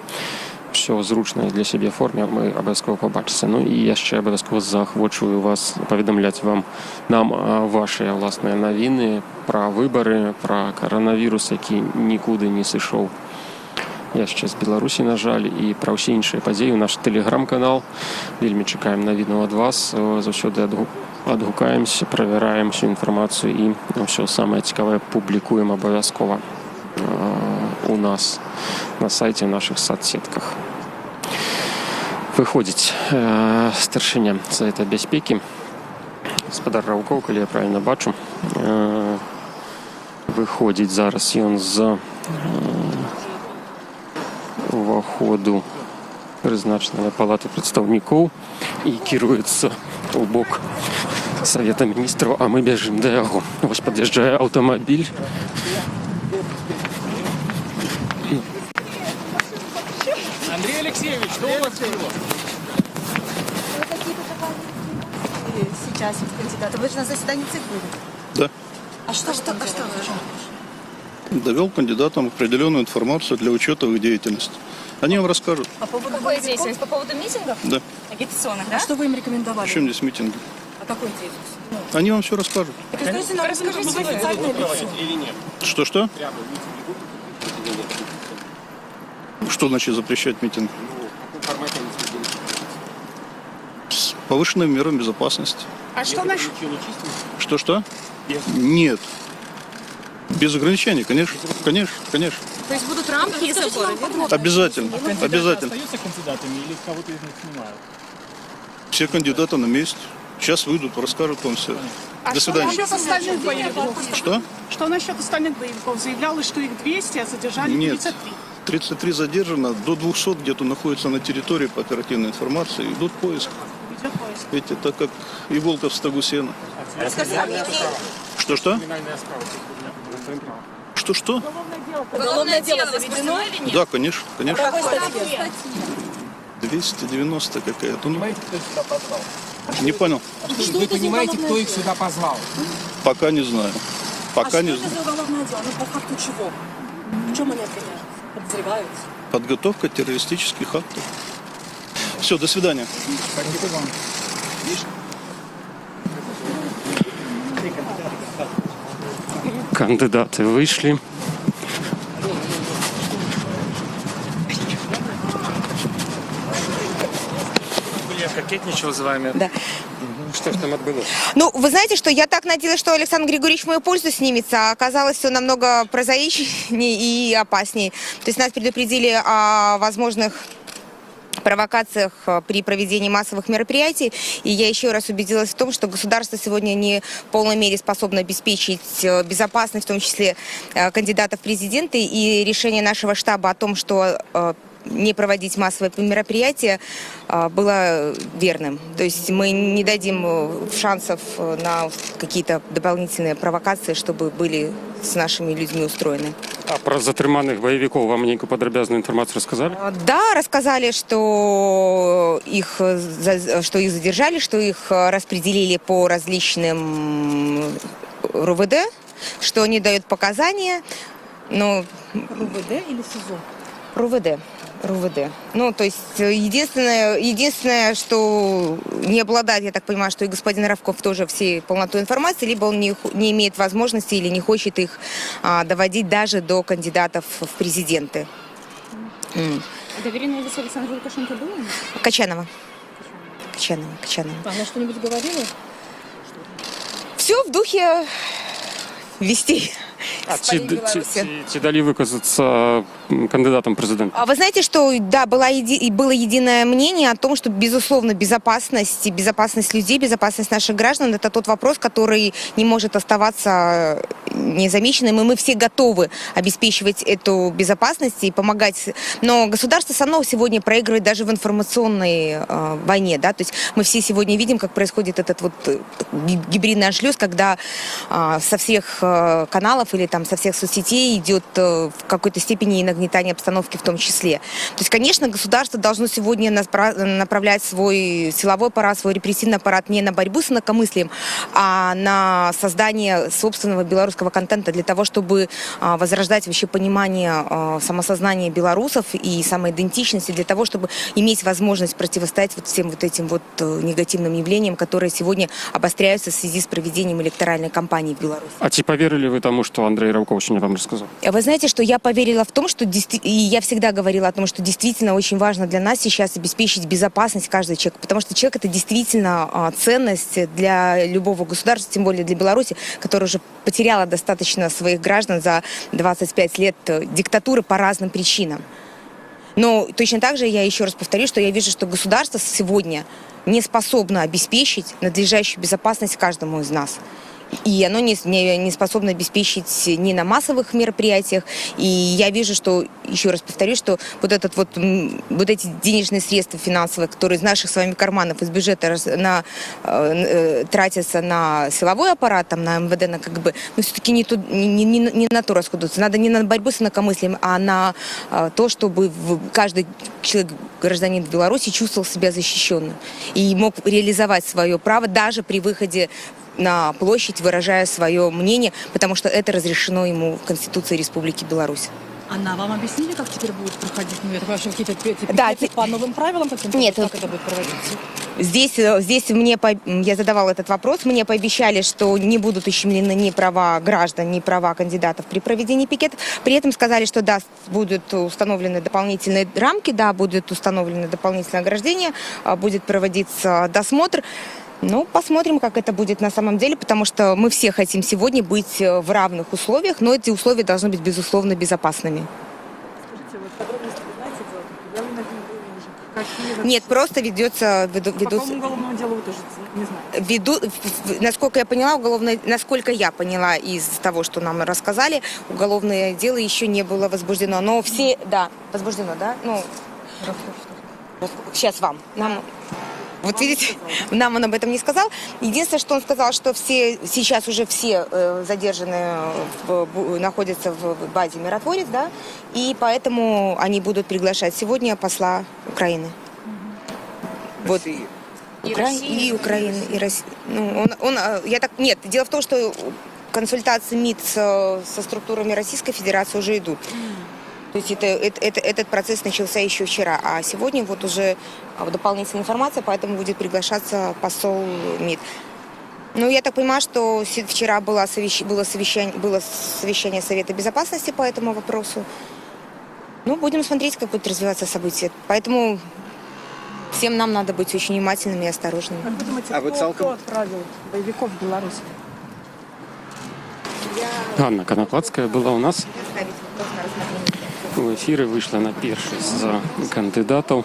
Все зручна для сябе форме мы абавязкова пабачыце. Ну і яшчэ абавязкова заахвочваю вас паведамляць нам вашыя ўласныя навіны пра выбары, пра каранавірус, які нікуды не сышоў яшчэ з Беларусі, на жаль, і пра ўсе іншыя падзеі. Наш тэлеграм-канал. Вельмі чакаем навіну ад вас. Заўсёды адгукаемся, правяраем всю інфармацыю і ўсё самае цікавае публікуем абавязкова у нас на сайце, в наших соцсетках. Выходзіць старшыня Савета бяспекі, гаспадар Раўкоў, калі я правільна бачу. Выходзіць зараз ён з уваходу прызначанага палаты прадстаўнікоў і кіруецца у бок Савета міністраў, а мы бяжым да яго. Вось пад'язджае аўтамабіль. Андрей Алексеевич, что у вас было? Сейчас кандидаты. Вы же на заседании ЦИК были? Да. А что вы делаете? Довел кандидатам определенную информацию для учета их деятельности. Они вам расскажут. По поводу Какой деятельность? По поводу митингов? Да. Агитационных, А да? что вы им рекомендовали? Причем здесь митинги? А какой деятельность? Они вам все расскажут. Так, если нам расскажите официальное лицо. Что? Что значит запрещать митинг? С повышенными мерами безопасности. А что насчет... Что? Нет. Без ограничений, конечно. То есть будут рамки и заборы? Обязательно. Остаются кандидатами или кого-то из них снимают? Все кандидаты на месте. Сейчас выйдут, расскажут вам все. До свидания. Что насчет остальных боевиков? Что? Что насчет остальных боевиков? Заявлялось, что их 200, а задержали Нет. 33. 33 задержано, до 200 где-то находятся на территории по оперативной информации. Идут поиск. Идет поиск. Ведь это как иголка в стогу сена. Что? Что? Уголовное дело заведено или нет? Да, конечно. 290 какая-то. Ну, не понял. Вы понимаете, кто их сюда позвал? Пока не знаю. Пока не знаю. за уголовное дело? Ну, по факту чего? В чем они обвиняют? Подозревают? Подготовка террористических актов. Все, до свидания. Кандидаты вышли. Я кокетничал с вами. Да. Что ж там отбылось? Ну, вы знаете, что я так надеялась, что Александр Григорьевич в мою пользу снимется, а оказалось все намного прозаичнее и опаснее. То есть нас предупредили о возможных провокациях при проведении массовых мероприятий. И я еще раз убедилась в том, что государство сегодня не в полной мере способно обеспечить безопасность, в том числе кандидатов в президенты. И решение нашего штаба о том, что не проводить массовые мероприятия, было верным. То есть мы не дадим шансов на какие-то дополнительные провокации, чтобы были с нашими людьми устроены. А про затриманих боевиков вам некую подробязную информацию рассказали? Да, рассказали, что их задержали, что их распределили по различным РУВД, что они дают показания. Но... РУВД или СИЗО? РУВД. Ну, то есть единственное, что не обладает, я так понимаю, что и господин Равков тоже всей полнотой информации, либо он не имеет возможности или не хочет их доводить даже до кандидатов в президенты. Доверенное лицо Александра Лукашенко было? Качанова. Она что-нибудь говорила? Все в духе вестей. Ці дали выказаться кандидатом в президента? А вы знаете, что да, было единое мнение о том, что, безусловно, безопасность людей, безопасность наших граждан – это тот вопрос, который не может оставаться незамеченным, и мы все готовы обеспечивать эту безопасность и помогать. Но государство само сегодня проигрывает даже в информационной войне, да, то есть мы все сегодня видим, как происходит этот вот гибридный аншлюз, когда со всех каналов или там со всех соцсетей идет в какой-то степени и нагнетание обстановки в том числе. То есть, конечно, государство должно сегодня направлять свой силовой аппарат, свой репрессивный аппарат не на борьбу с инакомыслием, а на создание собственного белорусского контента для того, чтобы возрождать вообще понимание самосознания белорусов и самоидентичности, для того, чтобы иметь возможность противостоять вот всем вот этим вот негативным явлениям, которые сегодня обостряются в связи с проведением электоральной кампании в Беларуси. А ці поверили вы тому, что Андрей Равков сегодня вам рассказал? Вы знаете, что я поверила в том, что и я всегда говорила о том, что действительно очень важно для нас сейчас обеспечить безопасность каждого человека, потому что человек — это действительно ценность для любого государства, тем более для Беларуси, которая уже потеряла достаточно своих граждан за 25 лет диктатуры по разным причинам. Но точно так же я еще раз повторю, что я вижу, что государство сегодня не способно обеспечить надлежащую безопасность каждому из нас. И оно не способно обеспечить ни на массовых мероприятиях. И я вижу, что, еще раз повторю, что вот эти денежные средства финансовые, которые из наших с вами карманов, из бюджета тратятся на силовой аппарат, там, на МВД, на КГБ, но все-таки не на то расходуются. Надо не на борьбу с инакомыслием, а на то, чтобы каждый человек, гражданин Беларуси, чувствовал себя защищенным и мог реализовать свое право даже при выходе на площадь, выражая свое мнение, потому что это разрешено ему в Конституции Республики Беларусь. Она вам объяснили, как теперь будет проходить? Ну, я так понимаю, что какие-то Да, по новым правилам каким-то? Нет. Как это будет проводиться? Здесь я задавала этот вопрос, мне пообещали, что не будут ущемлены ни права граждан, ни права кандидатов при проведении пикетов. При этом сказали, что да, будут установлены дополнительные рамки, да, будет установлено дополнительное ограждение, будет проводиться досмотр. Ну, посмотрим, как это будет на самом деле, потому что мы все хотим сегодня быть в равных условиях, но эти условия должны быть, безусловно, безопасными. Скажите, вот подробности вы знаете, уголовное дело уже? Нет, просто ведется... По какому уголовному делу вы тоже не знаете? Насколько я поняла из того, что нам рассказали, уголовное дело еще не было возбуждено. Но все... Да, возбуждено, да? Ну, сейчас вам. Вот видите, нам он об этом не сказал. Единственное, что он сказал, что сейчас уже все задержанные находятся в базе «Миротворец», да, и поэтому они будут приглашать сегодня посла Украины. Вот. И Украины, и России. Ну, нет, дело в том, что консультации МИД со структурами Российской Федерации уже идут. То есть этот процесс начался еще вчера, а сегодня вот уже дополнительная информация, поэтому будет приглашаться посол МИД. Ну, я так понимаю, что вчера было совещание Совета Безопасности по этому вопросу. Ну, будем смотреть, как будут развиваться события. Поэтому всем нам надо быть очень внимательными и осторожными. Как вы думаете, кто отправил боевиков в Беларусь? Ганна Коноплацкая была у нас. У ефірі вийшла на перший з кандидатів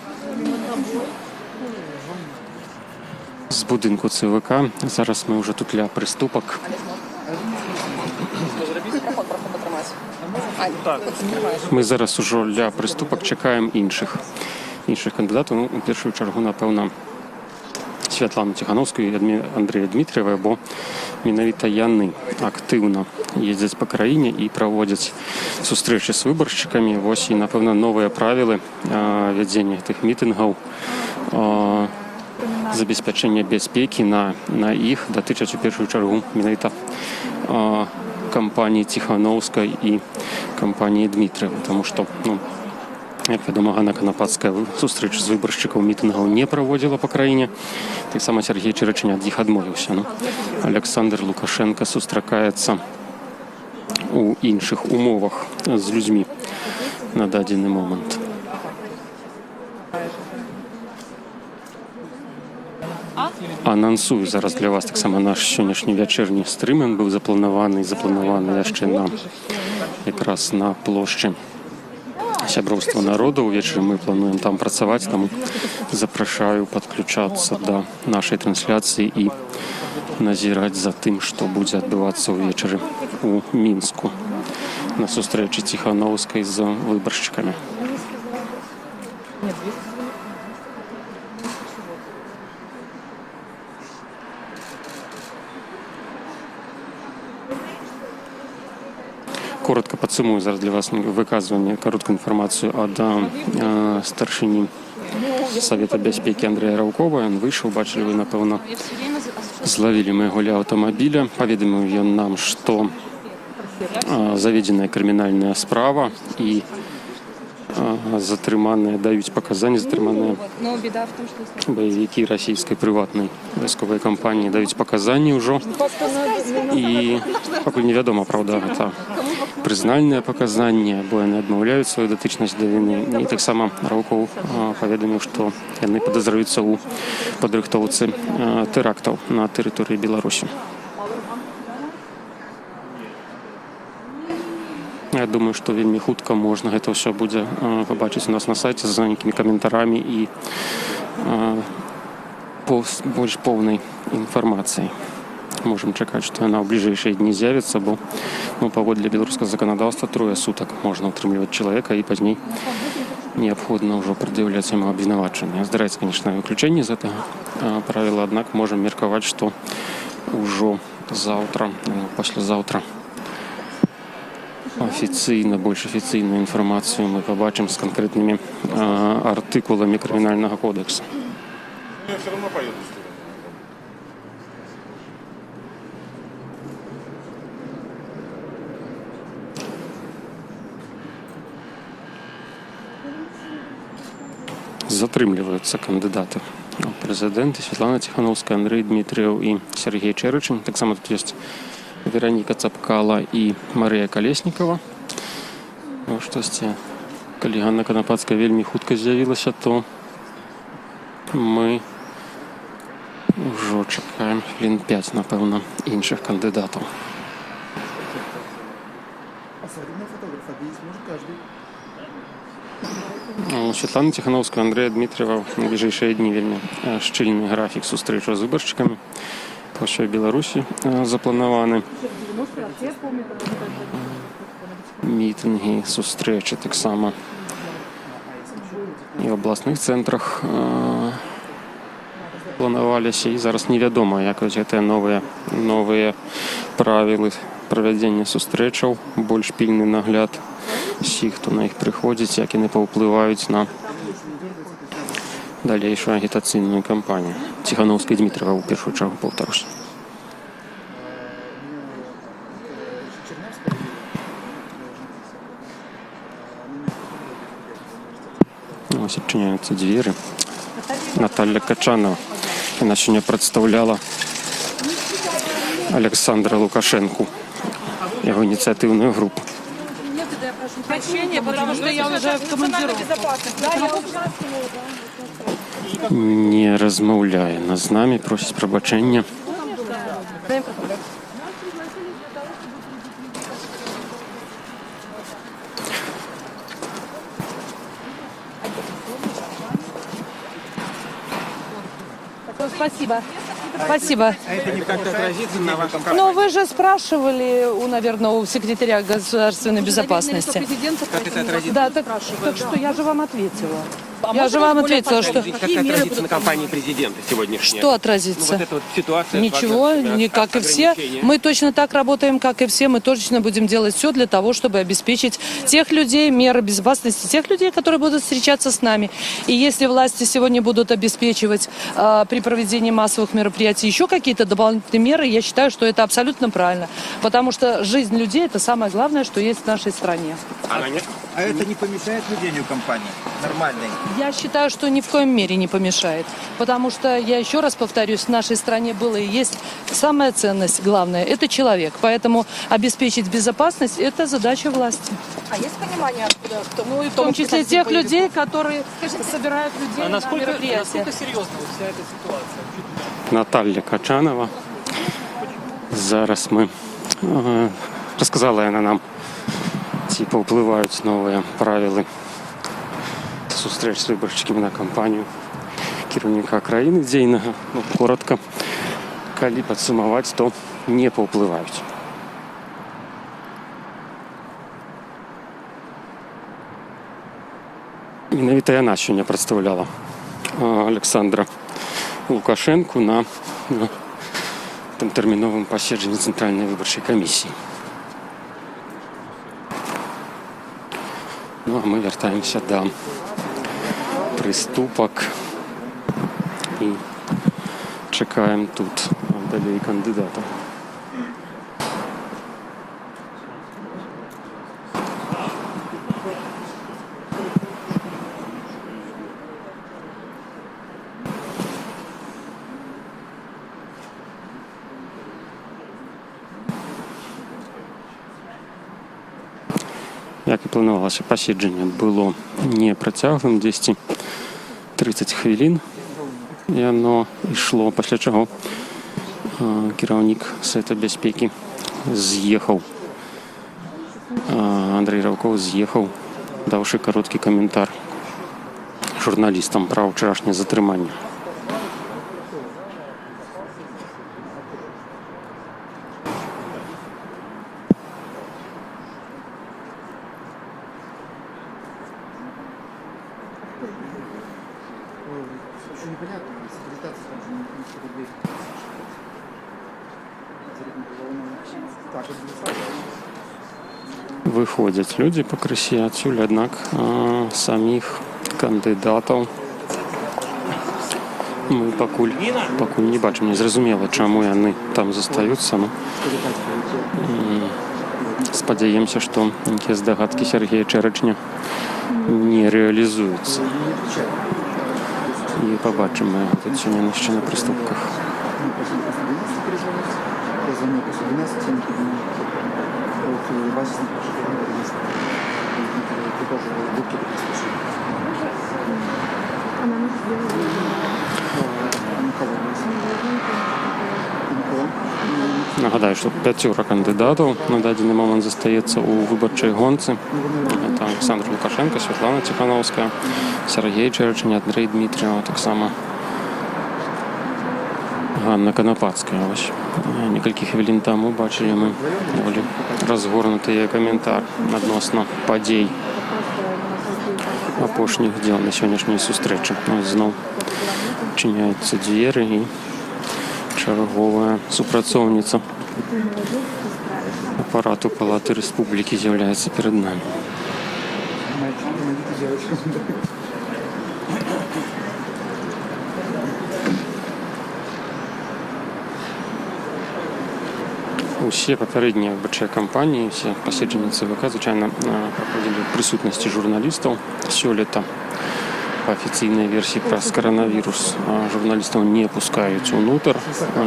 з будинку ЦВК. Зараз ми вже тут для приступок. Ми зараз уже для приступок чекаємо інших кандидатів. Ну, у першу чергу, напевно, Святлану Тихановську і Андрія Дмитрієва, бо менавіта яны активно ездят по краіне і проводять сустрэчы з выбаршчыкамі. Вось і, напэўна, новыя правілы вядзення тых мітынгаў, забеспячэння бяспекі на іх датычаць у першую чаргу менавіта кампаніі Тихановскай і кампаніі Дмитріева, тому што, ну, як вядома, Ганна Коноплацкая сустрэч з выбаршчыкаў мітынгаў не праводзіла па краіне. Таксама Сергей Чырычань ад іх адмовіўся. Ну, Александр Лукашенко сустракаецца у іншых умовах з людзьмі на дадзены момант. Анансую зараз для вас таксама наш сённяшні вячэрні стрым. Ён быў запланаваны яшчэ якраз на плошчы Сяброўства народу. Увечары мы плануем там працаваць, таму запрашаю падключацца да нашай трансляцыі і назіраць за тым, што будзе адбывацца ўвечары у Мінску на сустрэчы Тихановскай з выбаршчыкамі. Коротко падсумую зараз для вас выказванне, кароткую інфармацыю ад старшыні Савета бяспекі Андрэя Раўкова. Ён выйшаў, бачылі вы, напэўна, злавілі мы яго ля аўтамабіля. Паведаміў ён нам, што заведзеная крымінальная справа і затрыманыя даюць паказанні, затрыманыя баевікі расійскай прыватнай вайсковай кампаніі даюць паказанні ўжо. І пакуль невядома, праўда, гэта прызнальныя паказанні, або яны адмаўляюць сваю датычнасць да віны. І таксама Раўкоў паведаміў, што яны падазраюцца ў падрыхтоўцы тэрактаў на тэрыторыі Беларусі. Я думаю, што вельмі хутка можна гэта ўсё будзе пабачыць у нас на сайце з нейкімі каментарамі і больш поўнай інфармацыяй. Можам чакаць, што яна ў бліжэйшыя дні з'явіцца, бо паводле беларускага заканадаўства 3 сутак можна ўтрымліваць чалавека і пазней неабходна ўжо прад'яўляць яму абвінавачанне. Здараецца, канечна, выключэнне з гэтага правіла, аднак можам меркаваць, што ўжо заўтра, паслязаўтра больш афіцыйную інфармацыю мы пабачым з канкрэтнымі артыкуламі крымінальнага кодекса. Затрымліваюцца кандыдаты ў прэзідэнты Святлана Тихановская, Андрэй Дмитріеў і Сергей Чырычань. Таксама тут ёсць Вераніка Цапкала і Марыя Калеснікава. Штосьці, калі Ганна Коноплацкая вельмі хутка з'явілася, то мы ўжо чакаем хвілін 5, напэўна, іншых кандыдатаў. Святлана Тихановская, Андрэя Дмитріева на бліжэйшыя дні вельмі шчыльны графік сустрэчаў з выбаршчыкамі па ўсёй Беларусі запланаваны. Мітынгі, сустрэчы таксама і ў абласных цэнтрах планаваліся. І зараз невядома, як гэтыя новыя правілы правядзення сустрэчаў, больш пільны нагляд усіх, хто на іх прыходзіць, як яны паўплываюць на далейшую агітацыйную кампанію. Тихановскай і Дмитріева ў першую чаргу, паўтаруся. Ось адчыняюцца дзверы. Наталья Качанова. Яна сёння прадстаўляла Александра Лукашенку, его инициативную группу. Прощения, потому что я уже в командировке. Не размаўляе на з намі, просіць прабачэння. Спасибо. Спасибо. А это не как-то отразится на вашем Но вы же спрашивали, наверное, у секретаря государственной безопасности. Как это отразится? Да, так что я же вам ответила. Я же вам ответила, что... Как это отразится на кампании президента сегодняшней? Что отразится? Вот эта вот ситуация. Ничего, не как и все. Мы точно так работаем, как и все. Мы точно будем делать все для того, чтобы обеспечить тех людей, меры безопасности, тех людей, которые будут встречаться с нами. И если власти сегодня будут обеспечивать при проведении массовых мероприятий еще какие-то дополнительные меры, я считаю, что это абсолютно правильно. Потому что жизнь людей – это самое главное, что есть в нашей стране. А это не помешает ведению кампании? Нормальной? Я считаю, что ни в коем мере не помешает. Потому что, я еще раз повторюсь, в нашей стране было и есть самая ценность, главная – это человек. Поэтому обеспечить безопасность – это задача власти. А есть понимание, откуда кто? Ну и в том числе тех людей, которые собирают людей на мероприятия. Насколько серьезна вся эта ситуация? Наталья Качанова. Зараз мы рассказала она нам, типа уплываюць новыя правілы сустрэч з выбаршчыкамі на кампанію кіраўніка краіны дзейнага. Ну, коротка, калі падсумаваць, то не паўплываюць. Менавіта яна сёння прадстаўляла Александра Лукашенку на там тэрміновым паседжанні Цэнтральнай выбарчай камісіі. Ну, а мы вяртаемся до прыступак і чакаем тут далей кандыдатаў. Як і планавалася, паседжанне было не працяглым, 10-30 хвілін. Яно ішло, пасля чаго кіраўнік Савета бяспекі з'ехаў. Андрэй Раўкоў з'ехаў, даўшы кароткі каментар журналістам пра ўчарашняе затрыманне. Выходзяць людзі пакрысе адсюль, аднак саміх кандыдатаў мы пакуль не бачым. Незразумела, чаму яны там застаюцца. Спадзяемся, што нейкія здагадкі Сергея Чэрачня не рэалізуюцца. І пабачым мы тут сёння яшчэ на прыступках. Нагадаю, што 5 кандыдатаў на дадзены момант застаецца ў выбарчай гонцы. Это Александр Лукашенко, Святлана Ціхановская, Сергей Чэрачань, Андрэй Дмітрыеў, таксама Ганна Канапацкая. Некалькі хвілін таму бачылі мы даволі разгорнуты каментар адносна падзей апошніх дзён на сённяшняй сустрэчы. Зноў адчыняюцца дзверы і чарговая супрацоўніца апарату Палаты Рэспублікі з'яўляецца перад намі. Усе папярэднія выбарчыя кампаніі, усе паседжанні ЦВК, звычайна, праходзілі ў прысутнасці журналістаў. Сёлета по офіційнай версіі праз каранавірус журналістаў не пускаюць унутр,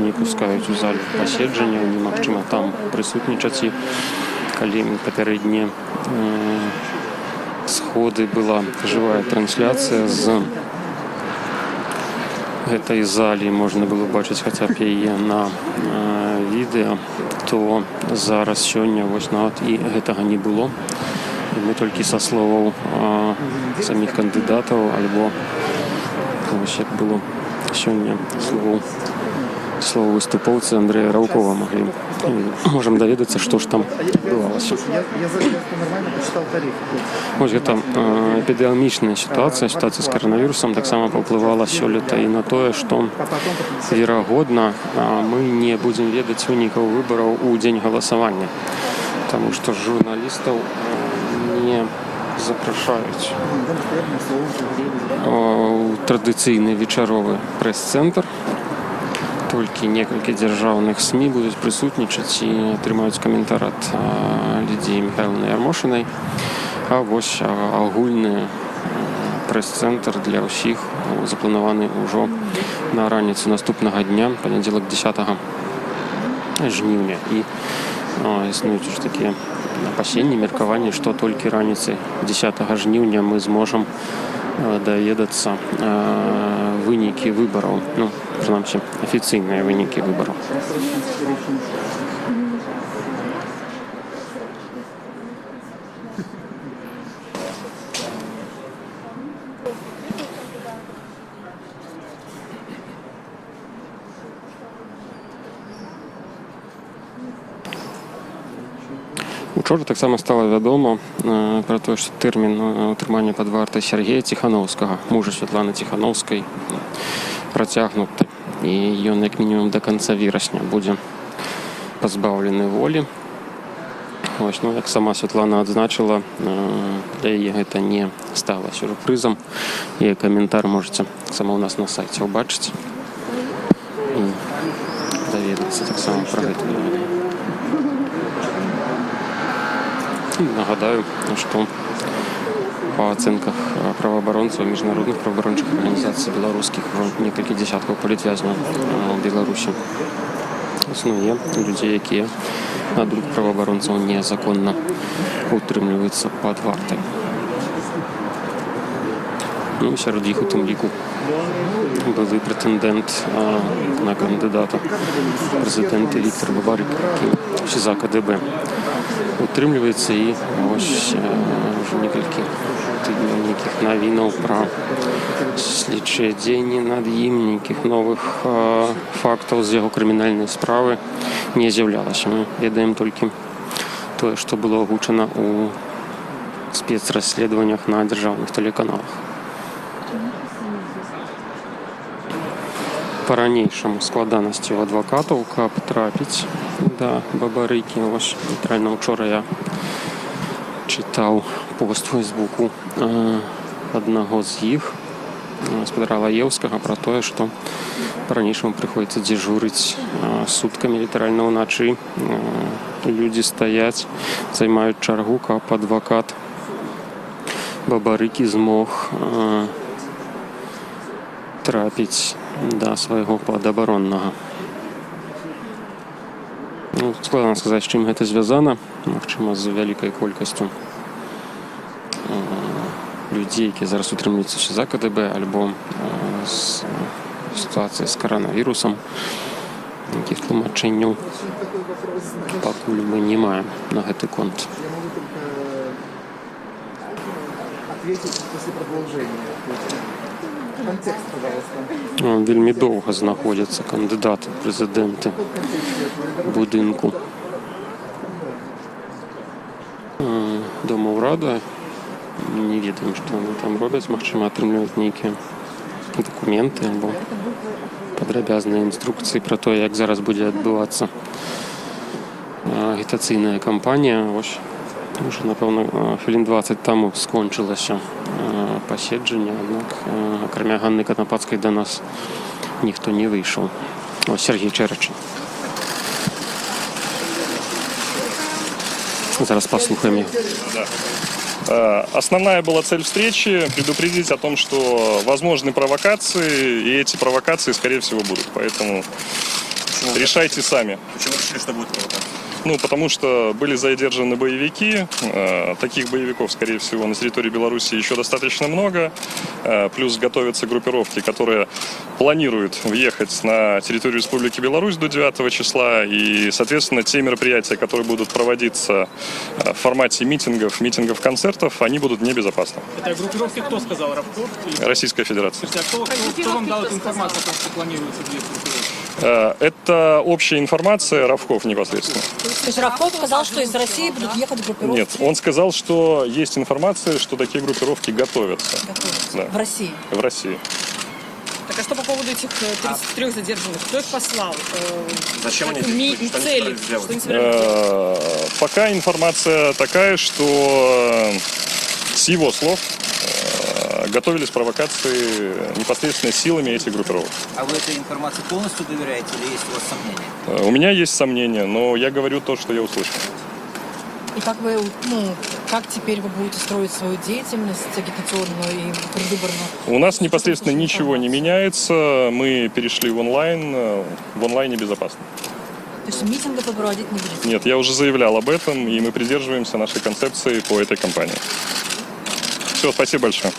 не пускаюць у залю паседжання, немагчыма там прысутнічаць. І калі папярэднія сходы была жывая трансляцыя з гэтай залі, можна было бачыць хаця б яе на відэа, то зараз сёння вось нават і гэтага не было. І мы толькі са словаў саміх кандыдатаў альбо вось як было сёння слово выступоўцы Андрэя Раўкова можам даведацца, што ж там адбывалася. Вось гэта эпідэмічная сітуацыя з каранавірусам таксама паўплывала сёлета і на тое, што верагодна мы не будзем ведаць вынікаў выбараў у дзень галасавання, таму што журналістаў не запрашаюць у традыцыйны вечаровы прэс-цэнтр. Толькі некалькі дзяржаўных СМІ будуць прысутнічаць і атрымаюць каментар ад Лідзіі Міхайлаўны Ярмошынай. А вось агульны прэс-цэнтр для ўсіх запланаваны ўжо на раніцу наступнага дня, панядзелак 10 жніўня. І існуюць уж такія апасенні, меркаванні, што толькі раніцай 10 жніўня мы зможам даведацца вынікі выбараў, ну, прынамсі, афіцыйныя вынікі выбараў. Учора таксама стала вядома пра тое, што тэрмін утрымання пад вартай Сергея Ціханаўскага, мужа Святланы Ціханаўскай, працягнуты. І ён як мінімум да канца верасня будзе пазбаўлены волі. Вось, ну, як сама Святлана адзначыла, для яе гэта не стала сюрпрызам. Яе каментар можаце таксама ў нас на сайце ўбачыць і даведацца таксама пра гэта. Нагадаю, што па ацэнках праваабаронцаў, міжнародных праваабарончых арганізацый беларускіх ужо некалькі дзясяткаў палітвязняў у Беларусі існуе людзей, якія, на думку праваабаронцаў, незаконна утрымліваюцца пад вартай. Ну, сярод іх у тым ліку былы прэтэндэнт на кандыдата прэзідэнта Віктор Бабарык, які за КДБ утрымліваецца, і вось ўжо некалькі тыдняў нейкіх навінаў пра слідчыя дзеянні над ім, нейкіх новых фактаў з яго крымінальнай справы не з'яўлялася. Мы ведаем толькі тое, што было агучана ў спецрасследаваннях на дзяржаўных тэлеканалах. Па-ранейшаму складанасці ў адвакатаў, каб трапіць да Бабарыкі. Вось, літаральна учора я чытаў пост у Фейсбуку аднаго з іх, гаспадара Лаеўскага, пра тое, што па-ранейшаму прыходзіцца дзежурыць суткамі, літаральна ўначы. Людзі стаяць, займаюць чаргу, каб адвакат Бабарыкі змог трапіць да свайго падабароннага. Ну, складана сказаць, з чым гэта звязана. Магчыма, з вялікай колькасцю людзей, якія зараз утрымліваюцца за КДБ, альбо з сітуацыяй з каранавірусам. Якіх тлумачэнняў пакуль мы не маем на гэты конт. Вельмі доўга знаходзяцца кандыдаты ў прэзідэнты будынку Дома ўрада. Не ведаем, што яны там робяць. Магчыма, атрымліваюць нейкія дакументы або падрабязныя інструкцыі пра тое, як зараз будзе адбывацца агітацыйная кампанія. Вось, уже, напэўна, хвілін 20 таму скончылася паседжанне, аднак акрамя Ганны Канапацкай да нас ніхто не выйшаў. Ось Сергей Чэрачын. Зараз паслухаем яго. Основная была цель встречи – предупредить о том, что возможны провокации, и эти провокации, скорее всего, будут. Поэтому решайте сами. Почему решили, что будет провокация? Ну, потому что были задержаны боевики. Таких боевиков, скорее всего, на территории Беларуси еще достаточно много. Плюс готовятся группировки, которые планируют въехать на территорию Республики Беларусь до 9 числа. И, соответственно, те мероприятия, которые будут проводиться в формате митингов, концертов, они будут небезопасны. Это группировки кто сказал? Равков? Российская Федерация. Кто вам дал эту информацию о том, что планируется две группировки? Это общая информация Равков непосредственно. То есть Равков сказал, что из России будут ехать группировки? Нет, он сказал, что есть информация, что такие группировки готовятся. Да. В России? В России. Так а что по поводу этих 33 задержанных? Кто их послал? Зачем они здесь? Что они собирались сделать? Пока информация такая, что с его слов готовились провокации непосредственно силами этих группировок. А вы этой информации полностью доверяете или есть у вас сомнения? У меня есть сомнения, но я говорю то, что я услышал. И как вы, как теперь вы будете строить свою деятельность агитационную и предвыборную? У нас непосредственно ничего не меняется. Мы перешли в онлайн. В онлайне безопасно. То есть митингов вы проводить не будете? Нет, я уже заявлял об этом, и мы придерживаемся нашей концепции по этой кампании. Все, спасибо большое.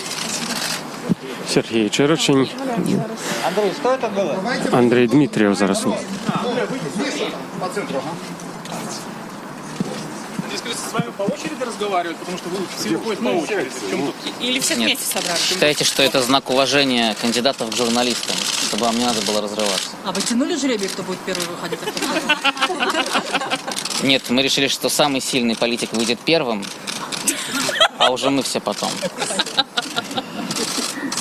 Сергей Черочень, Андрей, что это было? Андрей Дмитриев зараз. Здесь, кажется, с вами по очереди разговаривают, потому что вы все выходят по очереди. В чем тут? Или все Нет. вместе собрались? Считаете, что это знак уважения кандидатов к журналистам, чтобы вам не надо было разрываться? А вы тянули жребий, кто будет первый выходить? Нет, мы решили, что самый сильный политик выйдет первым, а уже мы все потом.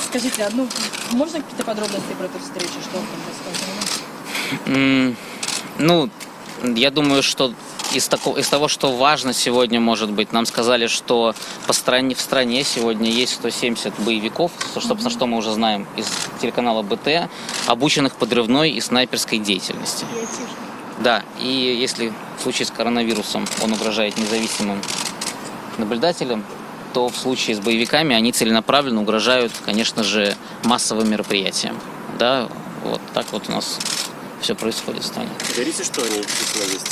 Скажите, можно какие-то подробности про эту встречу? Что там происходит? Я думаю, что из того, что важно сегодня, может быть, нам сказали, что в стране сегодня есть 170 боевиков, собственно, что мы уже знаем из телеканала БТ, обученных подрывной и снайперской деятельности. Да, и если в случае с коронавирусом он угрожает независимым наблюдателям, то в случае с боевиками они целенаправленно угрожают, конечно же, массовым мероприятиям. Да, вот так вот у нас все происходит в стране. Говорите, что они действительно есть?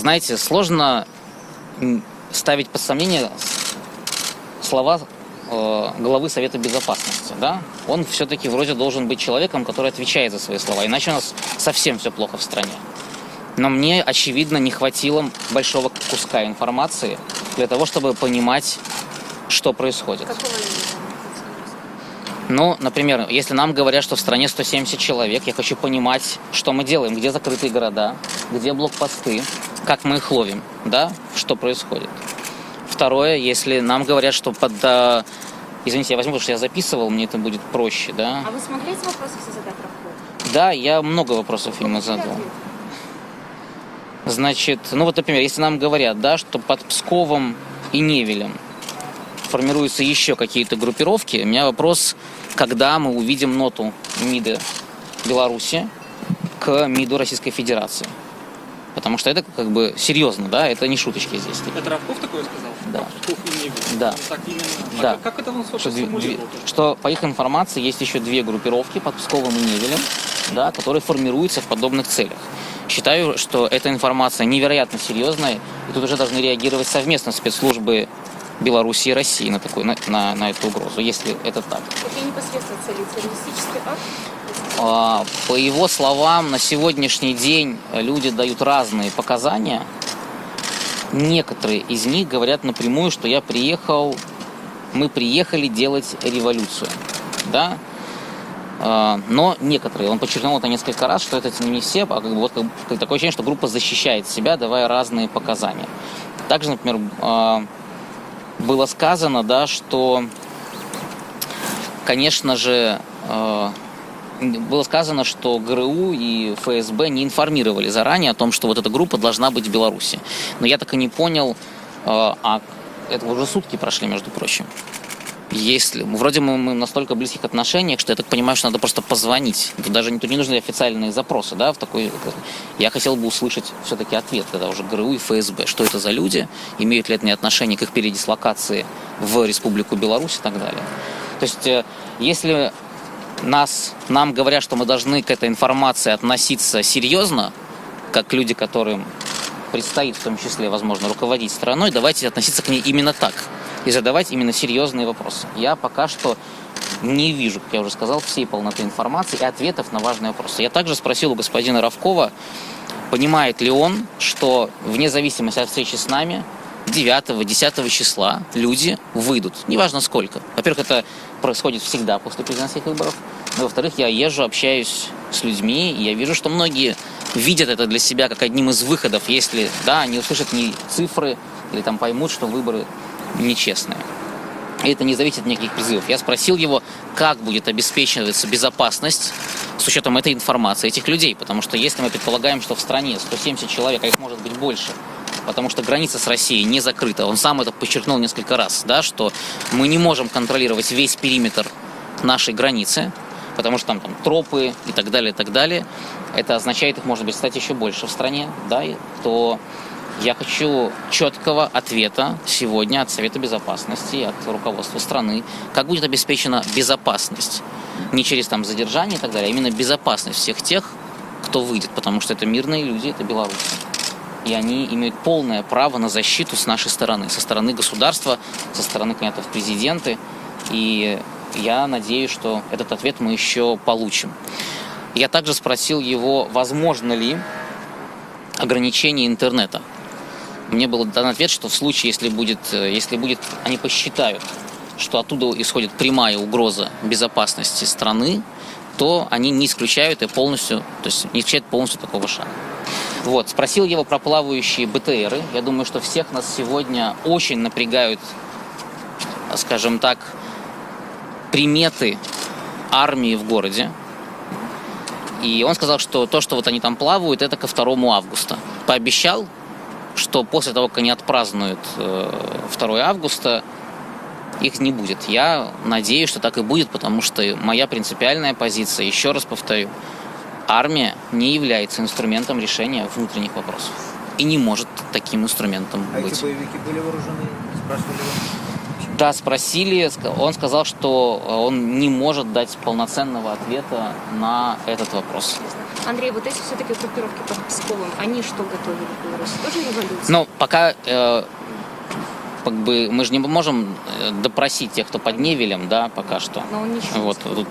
Знаете, сложно ставить под сомнение слова главы Совета Безопасности, да? Он все-таки вроде должен быть человеком, который отвечает за свои слова, иначе у нас совсем все плохо в стране. Но мне, очевидно, не хватило большого куска информации для того, чтобы понимать, что происходит. Например, если нам говорят, что в стране 170 человек, я хочу понимать, что мы делаем, где закрытые города, где блокпосты, как мы их ловим, да, что происходит. Второе, если нам говорят, что извините, я возьму, потому что я записывал, мне это будет проще, да. А вы смогли эти вопросы все задать Равкову? Да, я много вопросов ему задал. Значит, например, если нам говорят, да, что под Псковом и Невелем формируются еще какие-то группировки, у меня вопрос, когда мы увидим ноту МИДа Беларуси к МИДу Российской Федерации. Потому что это серьезно, да, это не шуточки здесь. Это Равков такое сказал? Да. Псков и Невель? Да. Так именно. Да. Как это он сформулировал? Что, по их информации, есть еще 2 группировки под Псковом и Невелем, да, которые формируются в подобных целях. Считаю, что эта информация невероятно серьезная, и тут уже должны реагировать совместно спецслужбы Беларуси и России на эту угрозу, если это так. Какие непосредственно цели? Террористический акт? По его словам, на сегодняшний день люди дают разные показания. Некоторые из них говорят напрямую, что мы приехали делать революцию. Да? Но некоторые, он подчеркнул это несколько раз, что это не все, а такое ощущение, что группа защищает себя, давая разные показания. Также, например, было сказано, да, что, конечно же, было сказано, что ГРУ и ФСБ не информировали заранее о том, что вот эта группа должна быть в Беларуси. Но я так и не понял, это уже сутки прошли, между прочим. Если вроде мы в настолько близких отношениях, что я так понимаю, что надо просто позвонить. Даже тут не нужны официальные запросы, да, в такой. Я хотел бы услышать все-таки ответ, когда уже ГРУ и ФСБ, что это за люди, имеют ли это отношение к их передислокации в Республику Беларусь и так далее. То есть, если нам говорят, что мы должны к этой информации относиться серьезно, как к люди, которым предстоит в том числе, возможно, руководить страной, давайте относиться к ней именно так. И задавать именно серьезные вопросы. Я пока что не вижу, как я уже сказал, всей полноты информации и ответов на важные вопросы. Я также спросил у господина Равкова, понимает ли он, что вне зависимости от встречи с нами 9-10 числа люди выйдут. Неважно сколько. Во-первых, это происходит всегда после президентских выборов. Но, во-вторых, я езжу, общаюсь с людьми, и я вижу, что многие видят это для себя как одним из выходов, если, да, они услышат не цифры или там поймут, что выборы нечестные. И это не зависит от никаких призывов. Я спросил его, как будет обеспечиваться безопасность с учетом этой информации этих людей. Потому что если мы предполагаем, что в стране 170 человек, а их может быть больше, потому что граница с Россией не закрыта, он сам это подчеркнул несколько раз, да, что мы не можем контролировать весь периметр нашей границы, потому что там тропы и так далее, это означает, их может быть стать еще больше в стране, да, то я хочу четкого ответа сегодня от Совета Безопасности, от руководства страны, как будет обеспечена безопасность. Не через там задержание и так далее, а именно безопасность всех тех, кто выйдет, потому что это мирные люди, это белорусы. И они имеют полное право на защиту с нашей стороны, со стороны государства, со стороны кандидатов в президенты. И я надеюсь, что этот ответ мы еще получим. Я также спросил его, возможно ли ограничение интернета. Мне был дан ответ, что в случае, если будет, они посчитают, что оттуда исходит прямая угроза безопасности страны, то они не исключают полностью такого шага. Вот, спросил его про плавающие БТРы. Я думаю, что всех нас сегодня очень напрягают, скажем так, приметы армии в городе. И он сказал, что то, что вот они там плавают, это ко 2 августа. Пообещал, что после того, как они отпразднуют 2 августа, их не будет. Я надеюсь, что так и будет, потому что моя принципиальная позиция, еще раз повторю, армия не является инструментом решения внутренних вопросов. И не может таким инструментом быть. Эти боевики были вооружены? Спрашивали его? Да, спросили. Он сказал, что он не может дать полноценного ответа на этот вопрос. Андрей, вот эти все-таки группировки под Псковом, они что готовили в Беларуси? Тоже революция? Ну, пока мы же не можем допросить тех, кто под Невелем, да, пока что. Но он ничего вот, тут,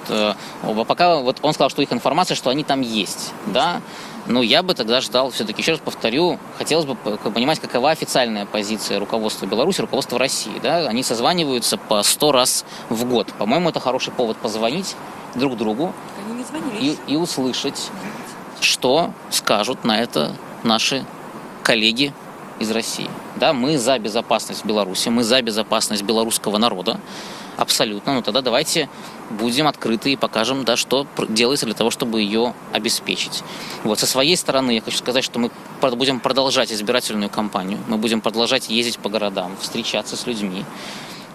пока вот он сказал, что их информация, что они там есть, да. Но я бы тогда ждал, все-таки, еще раз повторю, хотелось бы понимать, какова официальная позиция руководства Беларуси, руководства России, да. Они созваниваются по 100 раз в год. По-моему, это хороший повод позвонить друг другу и услышать, что скажут на это наши коллеги из России. Да, мы за безопасность Беларуси, мы за безопасность белорусского народа. Абсолютно. Ну тогда давайте будем открыты и покажем, да, что делается для того, чтобы ее обеспечить. Вот. Со своей стороны я хочу сказать, что мы будем продолжать избирательную кампанию. Мы будем продолжать ездить по городам, встречаться с людьми.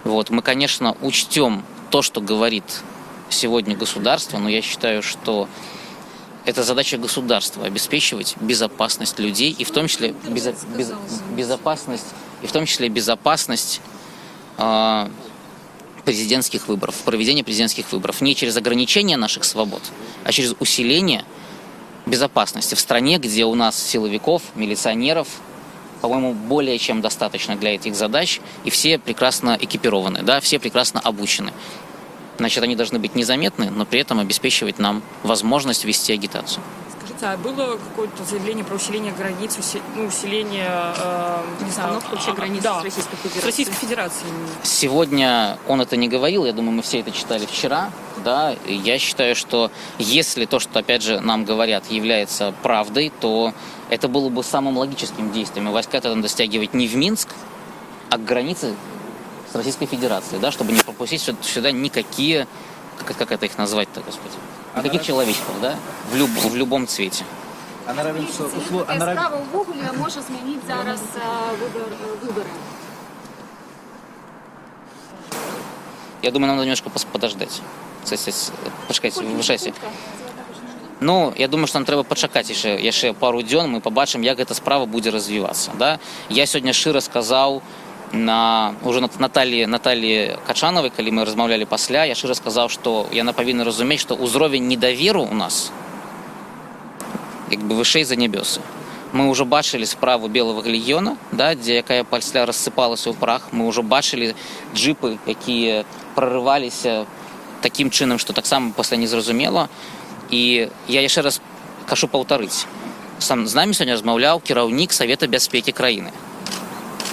Вот. Мы, конечно, учтем то, что говорит сегодня государство, но я считаю, что это задача государства — обеспечивать безопасность людей, и в том числе безопасность, президентских выборов, проведения президентских выборов не через ограничение наших свобод, а через усиление безопасности в стране, где у нас силовиков, милиционеров, по-моему, более чем достаточно для этих задач, и все прекрасно экипированы, да, все прекрасно обучены. Значит, они должны быть незаметны, но при этом обеспечивать нам возможность вести агитацию. Скажите, а было какое-то заявление про усиление границ, усиление, не знаю, вообще границ да, с Российской Федерацией? С Российской Федерацией. Сегодня он это не говорил, я думаю, мы все это читали вчера, да, и я считаю, что если то, что, опять же, нам говорят, является правдой, то это было бы самым логическим действием. И войска это надо стягивать не в Минск, а к границе с Российской Федерацией, да, чтобы не пропустить сюда никакие, как это их назвать-то, господи, никаких человечков, да, в любом цвете. Справа в Google може змінити зараз вибори. Я думаю, нам надо немножко подождать. Почекайте, вибачайся. Ну, я думаю, що нам треба почекати ще пару днів, ми побачимо, як ця справа буде розвиватися. Да? Я сьогодні щиро сказав уже Наталі Качановій, коли ми розмовляли після, я щиро сказав, що я повинна розуміти, що узровень недовіру у нас якби вищий за небеси. Ми вже бачили справу Білого легіону, да, яка після розсипалася у прах. Ми вже бачили джипи, які проривалися таким чином, що так само після не зрозуміло. І я ще раз хочу повторити. Сам з нами сьогодні розмовляв керівник Совета безпеки країни.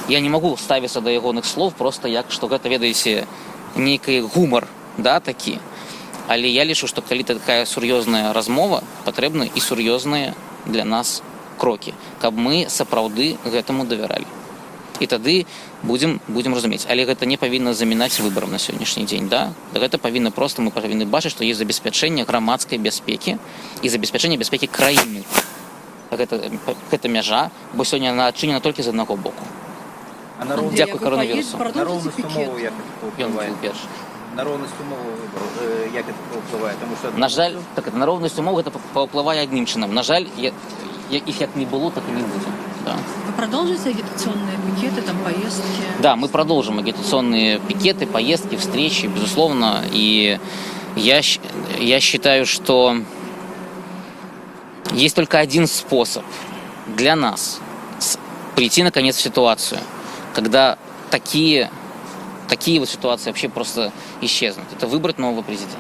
Я не можу ставитися до його слов просто як, що це, ведаєте, некий гумор, да, такий. Але я лишу, що коли така серйозна розмова, потрібні і серйозні для нас кроки, щоб ми сапраўды гэтаму давяралі. І тоді будемо розуміти. Але це не повинно замінати вибором на сьогоднішній день. Да? Це повинно просто, ми повинні бачити, що є забезпечення громадської безпеки і забезпечення безпеки країни. Це межа, бо сьогодні вона відчинена тільки з одного боку. Дякую коронавірусу. На ровність умову як це впливає? На ровність умову вибору, як це впливає? Тому що... На жаль, так, на ровність умов це впливає одним чином. На жаль, їх як не було, так і не буде. Да. Вы продолжите агитационные пикеты, там, поездки? Да, мы продолжим агитационные пикеты, поездки, встречи, безусловно. И я считаю, что есть только один способ для нас прийти, наконец, в ситуацию, когда такие вот ситуации вообще просто исчезнут. Это выбрать нового президента.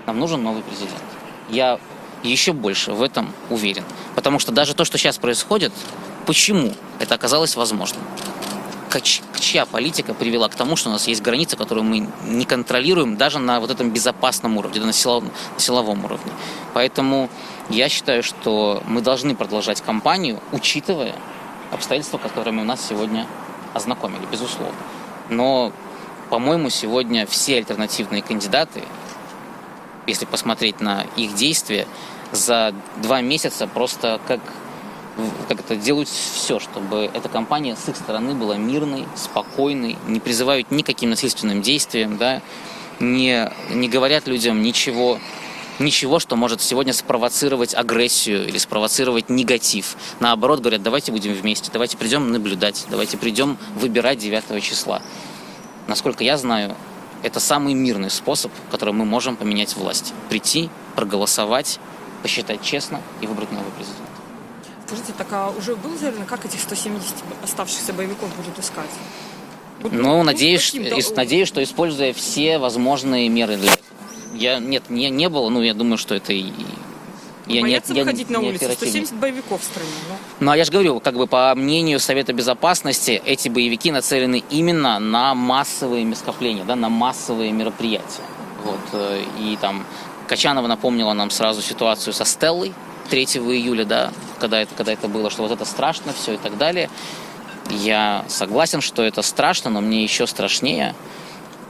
Нам нужен новый президент. Я еще больше в этом уверен. Потому что даже то, что сейчас происходит, почему это оказалось возможным? Чья политика привела к тому, что у нас есть границы, которые мы не контролируем даже на вот этом безопасном уровне, на силовом уровне. Поэтому я считаю, что мы должны продолжать кампанию, учитывая обстоятельства, которыми у нас сегодня ознакомили, безусловно. Но, по-моему, сегодня все альтернативные кандидаты, если посмотреть на их действия, за 2 месяца просто как это делают все, чтобы эта кампания с их стороны была мирной, спокойной, не призывают никаким насильственным действиям, да, не говорят людям ничего, что может сегодня спровоцировать агрессию или спровоцировать негатив. Наоборот, говорят, давайте будем вместе, давайте придем наблюдать, давайте придем выбирать 9 числа. Насколько я знаю, это самый мирный способ, которым мы можем поменять власть. Прийти, проголосовать, посчитать честно и выбрать новый президент. Скажите, так а уже было заявлено, как этих 170 оставшихся боевиков будут искать? Ну, надеюсь, что используя все возможные меры для этого. Не было, ну, я думаю, что это и... Боятся выходить на улицу, 170 боевиков в стране. Да? Ну, а я же говорю, как бы по мнению Совета Безопасности, эти боевики нацелены именно на массовые скопления, да, на массовые мероприятия. Вот, и там Качанова напомнила нам сразу ситуацию со Стеллой 3 июля, да, когда это было, что вот это страшно все и так далее. Я согласен, что это страшно, но мне еще страшнее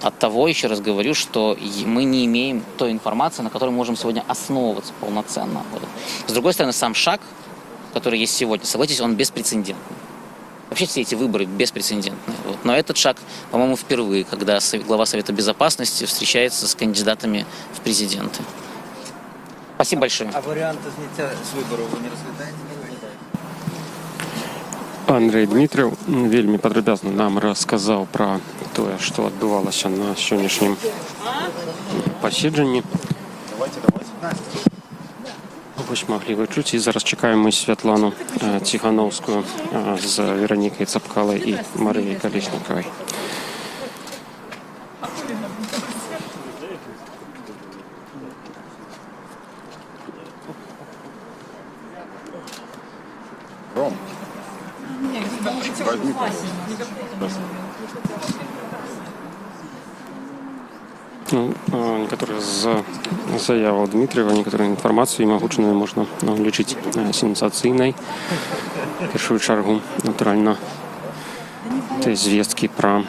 от того, еще раз говорю, что мы не имеем той информации, на которой мы можем сегодня основываться полноценно. Вот. С другой стороны, сам шаг, который есть сегодня, согласитесь, он беспрецедентный. Вообще все эти выборы беспрецедентные. Вот. Но этот шаг, по-моему, впервые, когда глава Совета Безопасности встречается с кандидатами в президенты. Спасибо большое. А варианты снятия с выборов вы не разглядаете? Андрей Дмитрів вельмі падрабязна нам расказаў пра тое, што адбывалася на сённяшнім паседжанні. Вось маглі вы чуць, і зараз чакаем мы Святлану Ціхановскую з Веранікай Цапкалай і Марыяй Калеснікавай. Ром. Возьми. Ну, некоторые з заяваў Дмітріева, некаторую інфармацыю магчымую можна лічыць сенсацыйнай. Першую чаргу, натуральна, те звесткі пра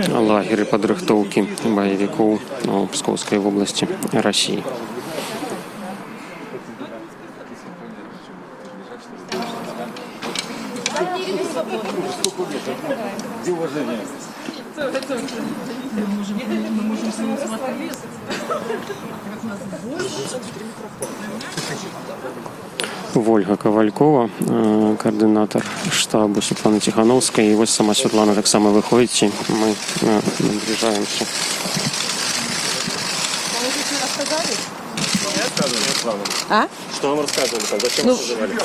лагеры падрыхтоўкі баевікоў у Пскоўскай вобласці Расіі. Где уважение? Ольга Ковалькова, координатор штабу Світлана Тихановська. І ось сама Світлана так само виходить, і ми наближаємося. А? Что вам рассказывали? Зачем вы вызывали?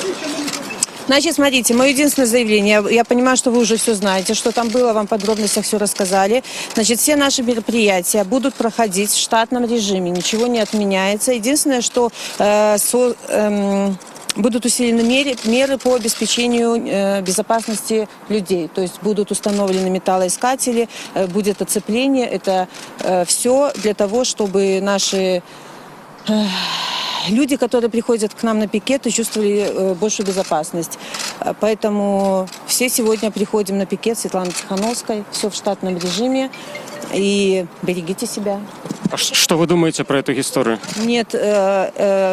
Значит, смотрите, мое единственное заявление, я понимаю, что вы уже все знаете, что там было, вам в подробностях все рассказали. Значит, все наши мероприятия будут проходить в штатном режиме, ничего не отменяется. Единственное, что будут усилены меры по обеспечению безопасности людей. То есть будут установлены металлоискатели, будет оцепление. Это все для того, чтобы наши люди, которые приходят к нам на пикеты, чувствовали большую безопасность. Поэтому все сегодня приходим на пикет Светланы Тихановской. Все в штатном режиме. И берегите себя. А что вы думаете про эту историю? Нет,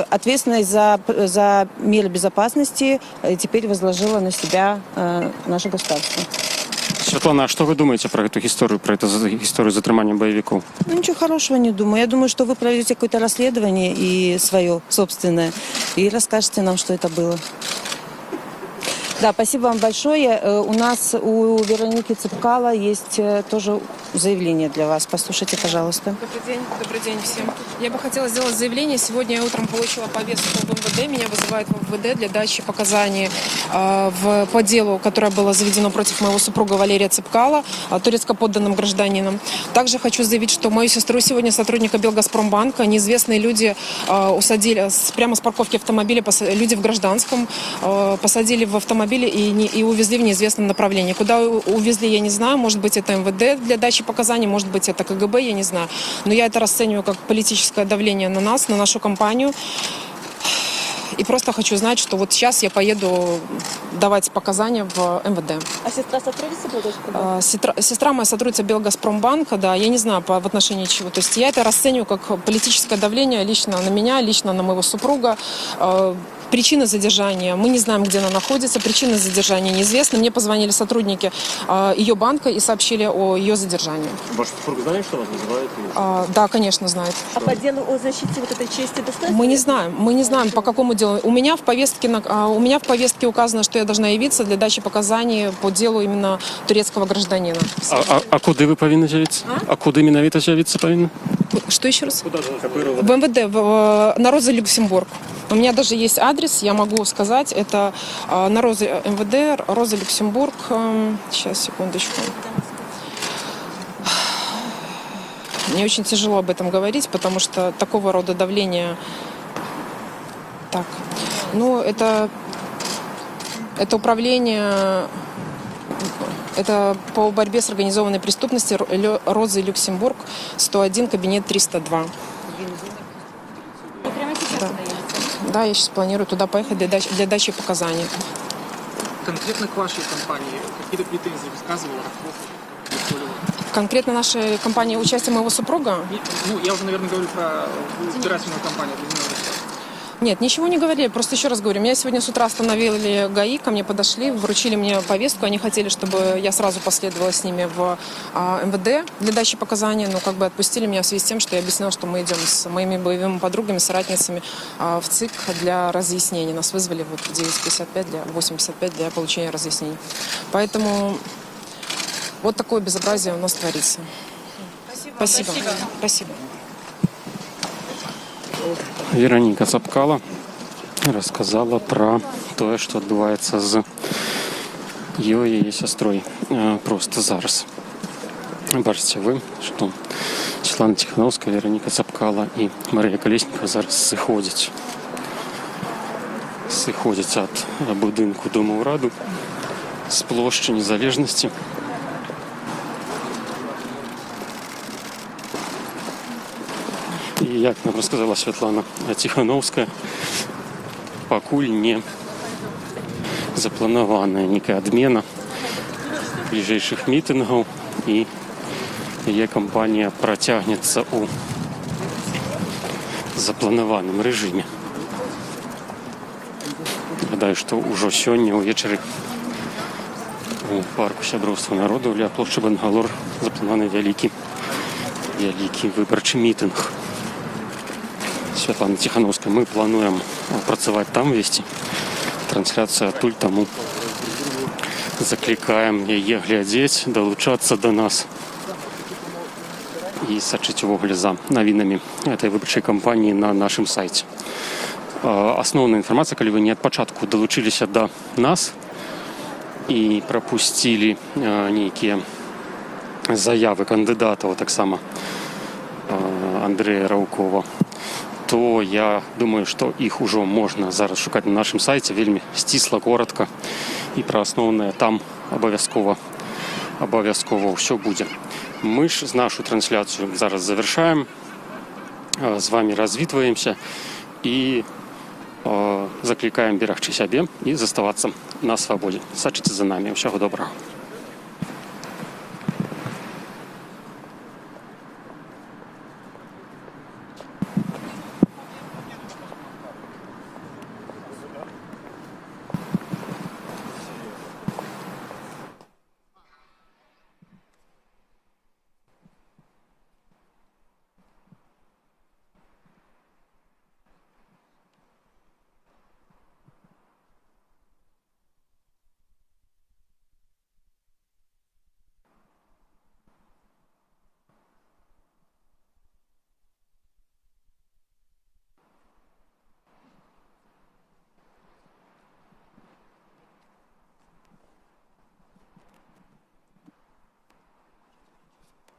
ответственность за меры безопасности теперь возложила на себя наше государство. Светлана, а что вы думаете про эту историю затримания боевиков? Ну, ничего хорошего не думаю. Я думаю, что вы проведете какое-то расследование и свое собственное, и расскажете нам, что это было. Да, спасибо вам большое. У нас, у Вероники Цепкало есть тоже заявление для вас. Послушайте, пожалуйста. Добрый день всем. Я бы хотела сделать заявление. Сегодня я утром получила повестку в МВД. Меня вызывают в МВД для дачи показаний по делу, которое было заведено против моего супруга Валерия Цепкало, турецко-подданным гражданином. Также хочу заявить, что мою сестру сегодня, сотрудника Белгазпромбанка, неизвестные люди усадили прямо с парковки автомобиля, люди в гражданском, посадили в автомобиль и увезли в неизвестном направлении. Куда увезли, я не знаю. Может быть, это МВД для дачи показаний, может быть, это КГБ, я не знаю. Но я это расцениваю как политическое давление на нас, на нашу компанию. И просто хочу знать, что вот сейчас я поеду давать показания в МВД. А сестра сотрудница Белгазпромбанка? Сестра моя сотрудница Белгазпромбанка, да, я не знаю в отношении чего. То есть я это расцениваю как политическое давление лично на меня, лично на моего супруга. Причина задержания, мы не знаем, где она находится, причина задержания неизвестна. Мне позвонили сотрудники ее банка и сообщили о ее задержании. Ваш супруг знает, что вас вызывают? Да, конечно, знает. А по делу о защите вот этой чести достоинства? Мы не знаем, по какому делу. У меня в повестке указано, что я должна явиться для дачи показаний по делу именно турецкого гражданина. А куди ви повинні з'явитися? А куди менавіта з'явитися повинні? Что еще раз? В МВД, на Роза Люксембург. У меня даже есть адрес, я могу сказать. Это на Розе МВД, Роза Люксембург. Сейчас, секундочку. Мне очень тяжело об этом говорить, потому что такого рода давление... Так, ну, это управление... Это по борьбе с организованной преступностью Розы Люксембург, 101, кабинет 302. Да, я сейчас планирую туда поехать для дачи показаний. Конкретно к вашей компании какие-то претензии высказывала? Конкретно нашей компании участие моего супруга? Ну, я уже, наверное, говорю про избирательную кампанию. Нет, ничего не говорили, просто еще раз говорю, меня сегодня с утра остановили ГАИ, ко мне подошли, вручили мне повестку, они хотели, чтобы я сразу последовала с ними в МВД для дачи показаний, но как бы отпустили меня в связи с тем, что я объяснила, что мы идем с моими боевыми подругами, соратницами в ЦИК для разъяснений. Нас вызвали вот в 9:55 для получения разъяснений. Поэтому вот такое безобразие у нас творится. Спасибо. Спасибо. Вероніка Цепкало розказала про те, що відбувається з її сестрою просто зараз. Бачите ви, що Світлана Тихановська, Вероніка Цепкало і Марія Колєснікова зараз сиходять від будинку Дому Ради з площі Незалежності. І, як нам розказала Світлана Тихановська, пакуль не запланована ніяка адмена ближайших мітингів, і її кампанія протягнеться у запланованому режимі. Гадаю, що уже сьогодні увечері У парку сяброўства народу ля плошчы Бангалор запланаваны вялікі выбарчы мітынг. Святлана Ціхановская. Мы плануем працаваць там, весці трансляцыю адтуль, таму заклікаем яе глядзець, далучацца да нас і сачыць увогуле за навінамі этой выбарчай кампаніі на нашым сайце. Асноўная інфармацыя, калі вы не ад пачатку далучыліся да нас і прапусцілі нейкія заявы кандыдатаў, таксама Андрэя Раўкова, то я думаю, што іх ужо можна зараз шукаць на нашым сайце вельмі сцісла, коротка, і пра асноўнае там абавязкова ўсё будзе. Мы ж нашу трансляцыю зараз завяршаем, з вами развітваемся і заклікаем берагчы сябе і заставацца на свабодзе. Сачыце за намі. Усяго добрага.